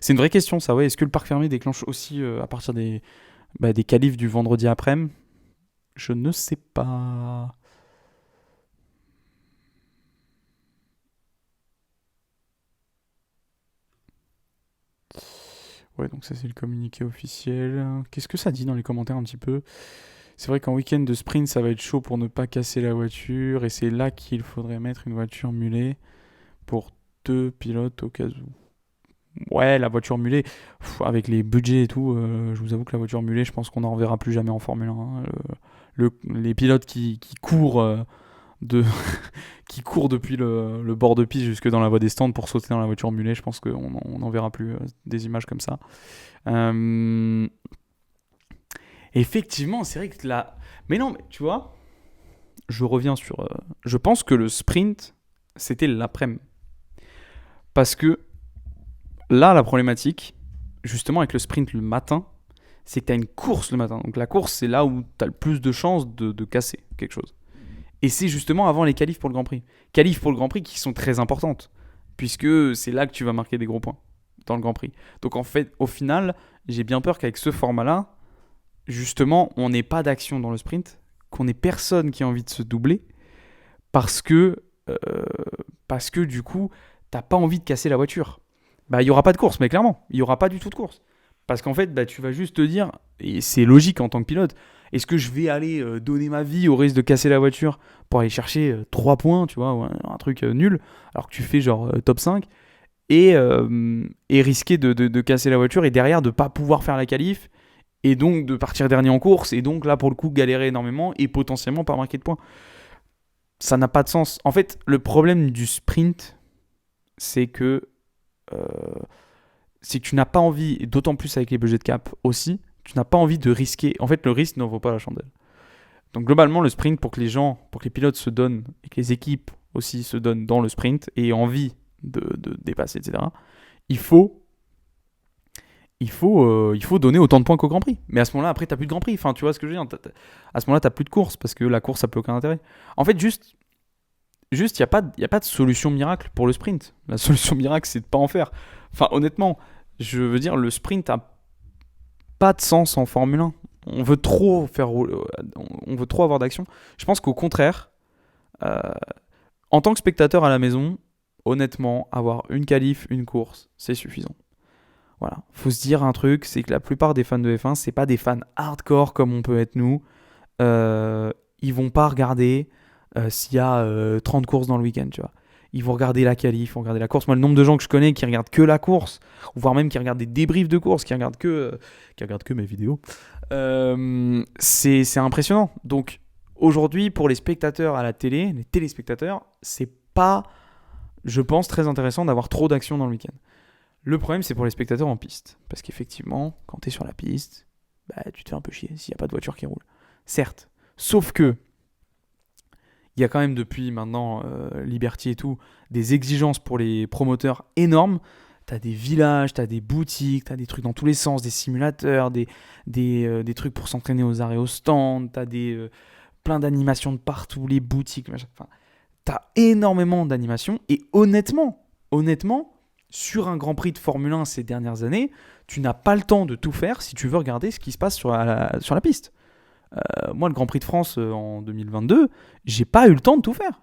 C'est une vraie question ça, ouais. Est-ce que le parc fermé déclenche aussi à partir des qualifs du vendredi après-midi? Je ne sais pas. Ouais, donc ça c'est le communiqué officiel. Qu'est-ce que ça dit dans les commentaires un petit peu? C'est vrai qu'en week-end de sprint, ça va être chaud pour ne pas casser la voiture. Et c'est là qu'il faudrait mettre une voiture mulée pour 2 pilotes au cas où. Ouais, la voiture mulée, avec les budgets et tout, je vous avoue que la voiture mulée, je pense qu'on n'en reverra plus jamais en Formule 1. Hein. Les pilotes qui courent qui courent depuis le bord de piste jusque dans la voie des stands pour sauter dans la voiture mulée, je pense qu'on n'en verra plus des images comme ça. Effectivement, c'est vrai que là... Mais non, mais tu vois, je reviens sur... je pense que le sprint, c'était l'après-midi. Parce que là, la problématique, justement avec le sprint le matin, c'est que tu as une course le matin. Donc la course, c'est là où tu as le plus de chances de casser quelque chose. Et c'est justement avant les qualifs pour le Grand Prix. Qualifs pour le Grand Prix qui sont très importantes, puisque c'est là que tu vas marquer des gros points dans le Grand Prix. Donc en fait, au final, j'ai bien peur qu'avec ce format-là, justement, on n'ait pas d'action dans le sprint, qu'on n'ait personne qui a envie de se doubler, parce que du coup, t'as pas envie de casser la voiture. Il n'y aura pas de course, mais clairement, il n'y aura pas du tout de course. Parce qu'en fait, tu vas juste te dire, et c'est logique en tant que pilote, est-ce que je vais aller donner ma vie au risque de casser la voiture pour aller chercher 3 points, tu vois, ou un truc nul, alors que tu fais genre top 5, et risquer de casser la voiture et derrière de pas pouvoir faire la qualif, et donc de partir dernier en course, et donc là pour le coup galérer énormément et potentiellement pas marquer de points. Ça n'a pas de sens. En fait, le problème du sprint, c'est que tu n'as pas envie, et d'autant plus avec les budgets de cap aussi, tu n'as pas envie de risquer. En fait, le risque n'en vaut pas la chandelle. Donc globalement, le sprint, pour que les pilotes se donnent, et que les équipes aussi se donnent dans le sprint, et aient envie de dépasser, etc., il faut donner autant de points qu'au Grand Prix. Mais à ce moment-là, après, tu n'as plus de Grand Prix. Enfin, tu vois ce que je veux dire? À ce moment-là, tu n'as plus de course, parce que la course, ça n'a plus aucun intérêt. En fait, juste, il n'y a pas de solution miracle pour le sprint. La solution miracle, c'est de ne pas en faire. Enfin, honnêtement, je veux dire, le sprint n'a pas de sens en Formule 1. On veut trop avoir d'action. Je pense qu'au contraire, en tant que spectateur à la maison, honnêtement, avoir une qualif, une course, c'est suffisant. Voilà. Faut se dire un truc, c'est que la plupart des fans de F1, c'est pas des fans hardcore comme on peut être nous. Ils vont pas regarder s'il y a 30 courses dans le week-end, tu vois. Ils vont regarder la qualif, ils vont regarder la course. Moi, le nombre de gens que je connais qui regardent que la course, ou voire même qui regardent des débriefs de course, qui regardent que mes vidéos, c'est impressionnant. Donc, aujourd'hui, pour les spectateurs à la télé, les téléspectateurs, c'est pas, je pense, très intéressant d'avoir trop d'actions dans le week-end. Le problème, c'est pour les spectateurs en piste. Parce qu'effectivement, quand tu es sur la piste, tu te fais un peu chier s'il n'y a pas de voiture qui roule. Certes. Sauf que, il y a quand même depuis maintenant Liberty et tout, des exigences pour les promoteurs énormes. T'as des villages, t'as des boutiques, t'as des trucs dans tous les sens, des simulateurs, des trucs pour s'entraîner aux arrêts au stand, t'as plein d'animations de partout, les boutiques, machin. Enfin, t'as énormément d'animations et honnêtement, sur un Grand Prix de Formule 1 ces dernières années, tu n'as pas le temps de tout faire si tu veux regarder ce qui se passe sur la piste. Moi, le Grand Prix de France en 2022, j'ai pas eu le temps de tout faire.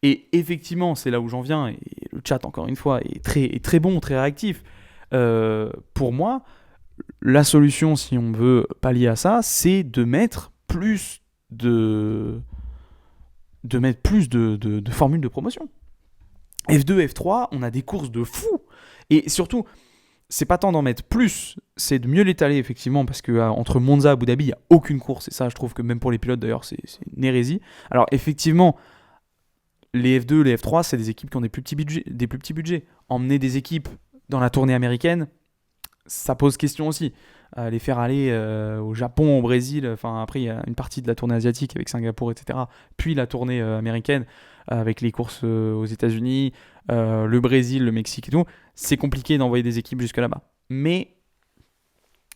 Et effectivement, c'est là où j'en viens, et le chat, encore une fois, est très bon, très réactif. Pour moi, la solution, si on veut pallier à ça, c'est de mettre plus de formules de promotion. F2, F3, on a des courses de fou. Et surtout, c'est pas tant d'en mettre plus, c'est de mieux l'étaler, effectivement, parce que entre Monza et Abu Dhabi, il n'y a aucune course. Et ça, je trouve que même pour les pilotes, d'ailleurs, c'est une hérésie. Alors, effectivement, les F2, les F3, c'est des équipes qui ont des plus petits budgets. Emmener des équipes dans la tournée américaine, ça pose question aussi. Les faire aller au Japon, au Brésil, enfin après il y a une partie de la tournée asiatique avec Singapour, etc. Puis la tournée américaine avec les courses aux États-Unis, le Brésil, le Mexique et tout. C'est compliqué d'envoyer des équipes jusque là-bas. Mais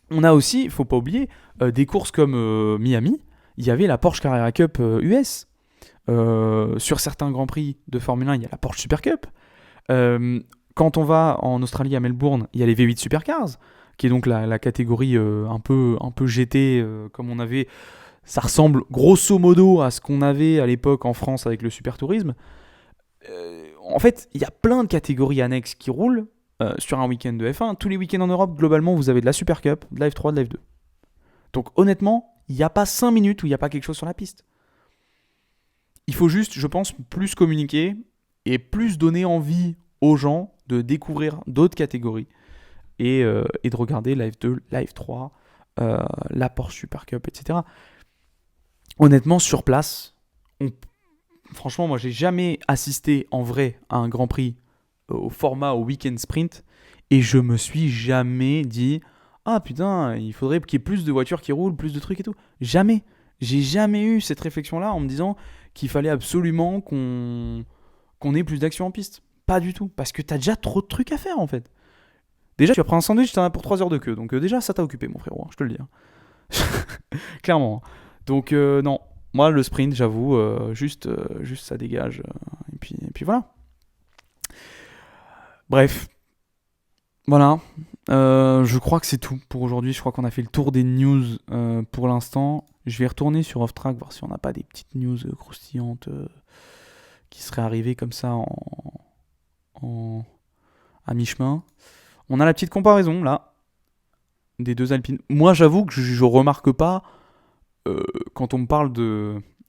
on a aussi, il faut pas oublier, des courses comme Miami. Il y avait la Porsche Carrera Cup US. Sur certains Grands Prix de Formule 1, il y a la Porsche Super Cup. Quand on va en Australie à Melbourne, il y a les V8 Supercars, qui est donc la catégorie un peu GT comme on avait. Ça ressemble grosso modo à ce qu'on avait à l'époque en France avec le Super Tourisme. En fait, il y a plein de catégories annexes qui roulent sur un week-end de F1. Tous les week-ends en Europe, globalement, vous avez de la Super Cup, de la F3, de la F2. Donc honnêtement, il n'y a pas 5 minutes où il n'y a pas quelque chose sur la piste. Il faut juste, je pense, plus communiquer et plus donner envie aux gens de découvrir d'autres catégories et de regarder la F2, la F3, la Porsche Super Cup, etc. Honnêtement, sur place, franchement, moi, j'ai jamais assisté en vrai à un Grand Prix au week-end sprint et je me suis jamais dit « Ah putain, il faudrait qu'il y ait plus de voitures qui roulent, plus de trucs et tout. » Jamais. J'ai jamais eu cette réflexion-là en me disant qu'il fallait absolument qu'on ait plus d'action en piste. Pas du tout, parce que t'as déjà trop de trucs à faire en fait. Déjà, tu vas prendre un sandwich, t'en as pour 3 heures de queue, donc déjà, ça t'a occupé, mon frérot, je te le dis. Clairement. Donc, non, moi, le sprint, j'avoue, juste ça dégage, et puis voilà. Bref, voilà. Je crois que c'est tout pour aujourd'hui. Je crois qu'on a fait le tour des news pour l'instant. Je vais retourner sur Off-Track, voir si on n'a pas des petites news croustillantes qui seraient arrivées comme ça à mi-chemin. On a la petite comparaison, là, des deux Alpines. Moi, j'avoue que je remarque pas, quand on me parle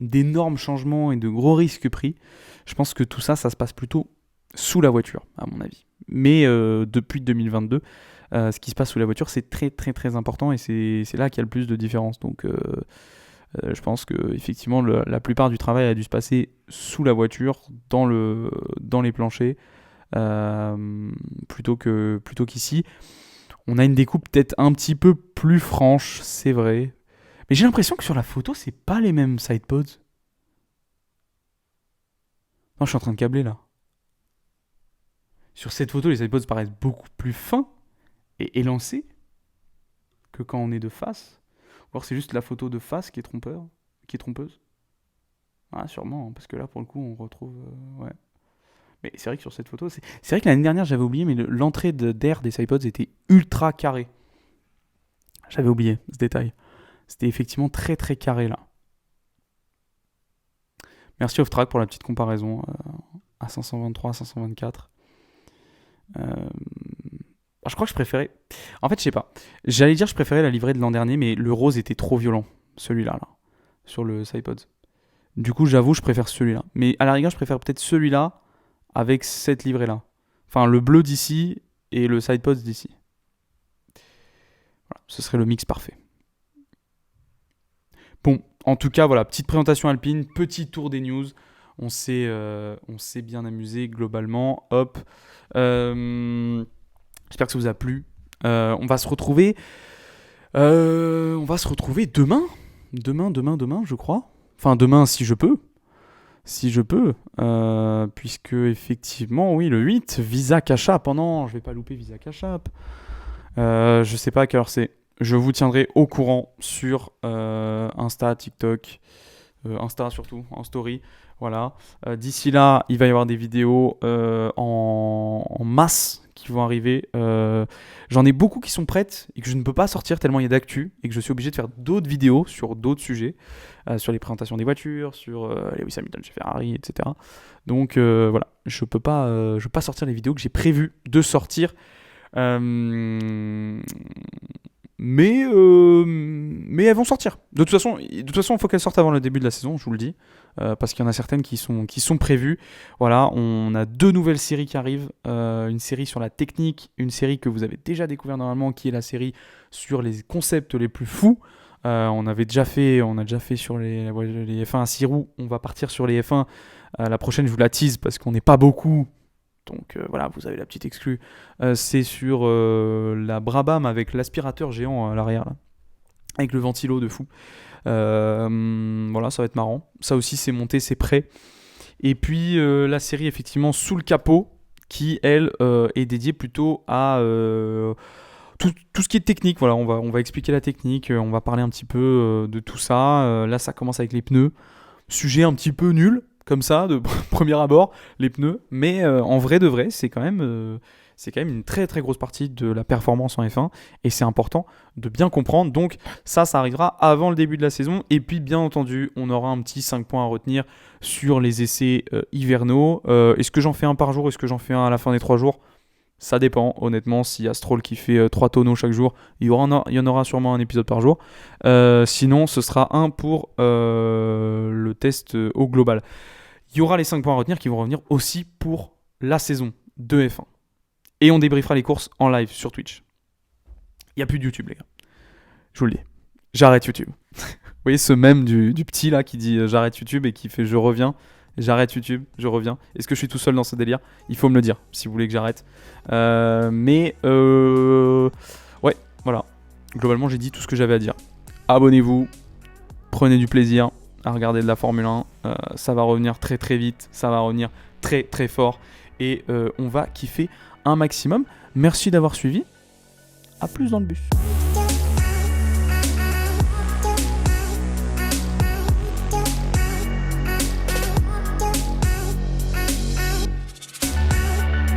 d'énormes changements et de gros risques pris, je pense que tout ça, ça se passe plutôt sous la voiture, à mon avis. Mais depuis 2022, ce qui se passe sous la voiture, c'est très très très important et c'est là qu'il y a le plus de différence. Donc je pense que effectivement la plupart du travail a dû se passer sous la voiture, dans les planchers, plutôt qu'ici. On a une découpe peut-être un petit peu plus franche, c'est vrai. Mais j'ai l'impression que sur la photo, c'est pas les mêmes sidepods. Non, je suis en train de câbler là. Sur cette photo, les sidepods paraissent beaucoup plus fins et élancés que quand on est de face. Ou alors c'est juste la photo de face qui est trompeuse. Ah, sûrement, parce que là, pour le coup, on retrouve... ouais. Mais c'est vrai que sur cette photo, c'est vrai que l'année dernière, j'avais oublié, mais l'entrée d'air des sidepods était ultra carrée. J'avais oublié ce détail. C'était effectivement très très carré là. Merci Off-Track pour la petite comparaison à 523, à 524. Je crois que je préférais... En fait, je sais pas. J'allais dire que je préférais la livrée de l'an dernier, mais le rose était trop violent, celui-là, là, sur le sidepods. Du coup, j'avoue, je préfère celui-là. Mais à la rigueur, je préfère peut-être celui-là avec cette livrée-là. Enfin, le bleu d'ici et le sidepods d'ici. Voilà, ce serait le mix parfait. Bon, en tout cas, voilà, petite présentation Alpine, petit tour des news. On s'est bien amusé globalement. Hop. J'espère que ça vous a plu. On va se retrouver demain. Demain, je crois. Enfin, demain, si je peux. Puisque, effectivement, oui, le 8, Visa Cash App. Oh non, je vais pas louper Visa Cash App. Je sais pas à quelle heure c'est. Je vous tiendrai au courant sur Insta, TikTok, Insta surtout, en story. Voilà. D'ici là, il va y avoir des vidéos en masse qui vont arriver. J'en ai beaucoup qui sont prêtes et que je ne peux pas sortir tellement il y a d'actu et que je suis obligé de faire d'autres vidéos sur d'autres sujets, sur les présentations des voitures, sur Lewis Hamilton chez Ferrari, etc. Donc voilà, je peux pas sortir les vidéos que j'ai prévu de sortir. Mais elles vont sortir. De toute façon, il faut qu'elles sortent avant le début de la saison, je vous le dis, parce qu'il y en a certaines qui sont prévues. Voilà, on a 2 nouvelles séries qui arrivent, une série sur la technique, une série que vous avez déjà découvert normalement, qui est la série sur les concepts les plus fous. On a déjà fait sur les F1 à 6 roues. On va partir sur les F1. La prochaine, je vous la tease parce qu'on n'est pas beaucoup. Donc voilà, vous avez la petite exclue. C'est sur la Brabham avec l'aspirateur géant à l'arrière, là, avec le ventilo de fou. Voilà, ça va être marrant. Ça aussi, c'est monté, c'est prêt. Et puis la série, effectivement, Sous le capot, qui, elle, est dédiée plutôt à tout ce qui est technique. Voilà, on va expliquer la technique, on va parler un petit peu de tout ça. Là, ça commence avec les pneus. Sujet un petit peu nul, comme ça, de premier abord, les pneus. Mais en vrai de vrai, c'est quand même une très très grosse partie de la performance en F1. Et c'est important de bien comprendre. Donc ça arrivera avant le début de la saison. Et puis bien entendu, on aura un petit 5 points à retenir sur les essais hivernaux. Est-ce que j'en fais un par jour? Est-ce que j'en fais un à la fin des 3 jours? Ça dépend, honnêtement. S'il y a Stroll qui fait 3 tonneaux chaque jour, il y en aura sûrement un épisode par jour. Sinon, ce sera un pour le test au global. Il y aura les 5 points à retenir qui vont revenir aussi pour la saison de F1. Et on débriefera les courses en live sur Twitch. Il n'y a plus de YouTube, les gars. Je vous le dis. J'arrête YouTube. Vous voyez ce mème du petit là qui dit j'arrête YouTube et qui fait je reviens. J'arrête YouTube, je reviens. Est-ce que je suis tout seul dans ce délire? Il faut me le dire si vous voulez que j'arrête. Ouais, voilà. Globalement, j'ai dit tout ce que j'avais à dire. Abonnez-vous, prenez du plaisir à regarder de la Formule 1. Ça va revenir très très vite, ça va revenir très très fort. Et on va kiffer un maximum. Merci d'avoir suivi. À plus dans le bus.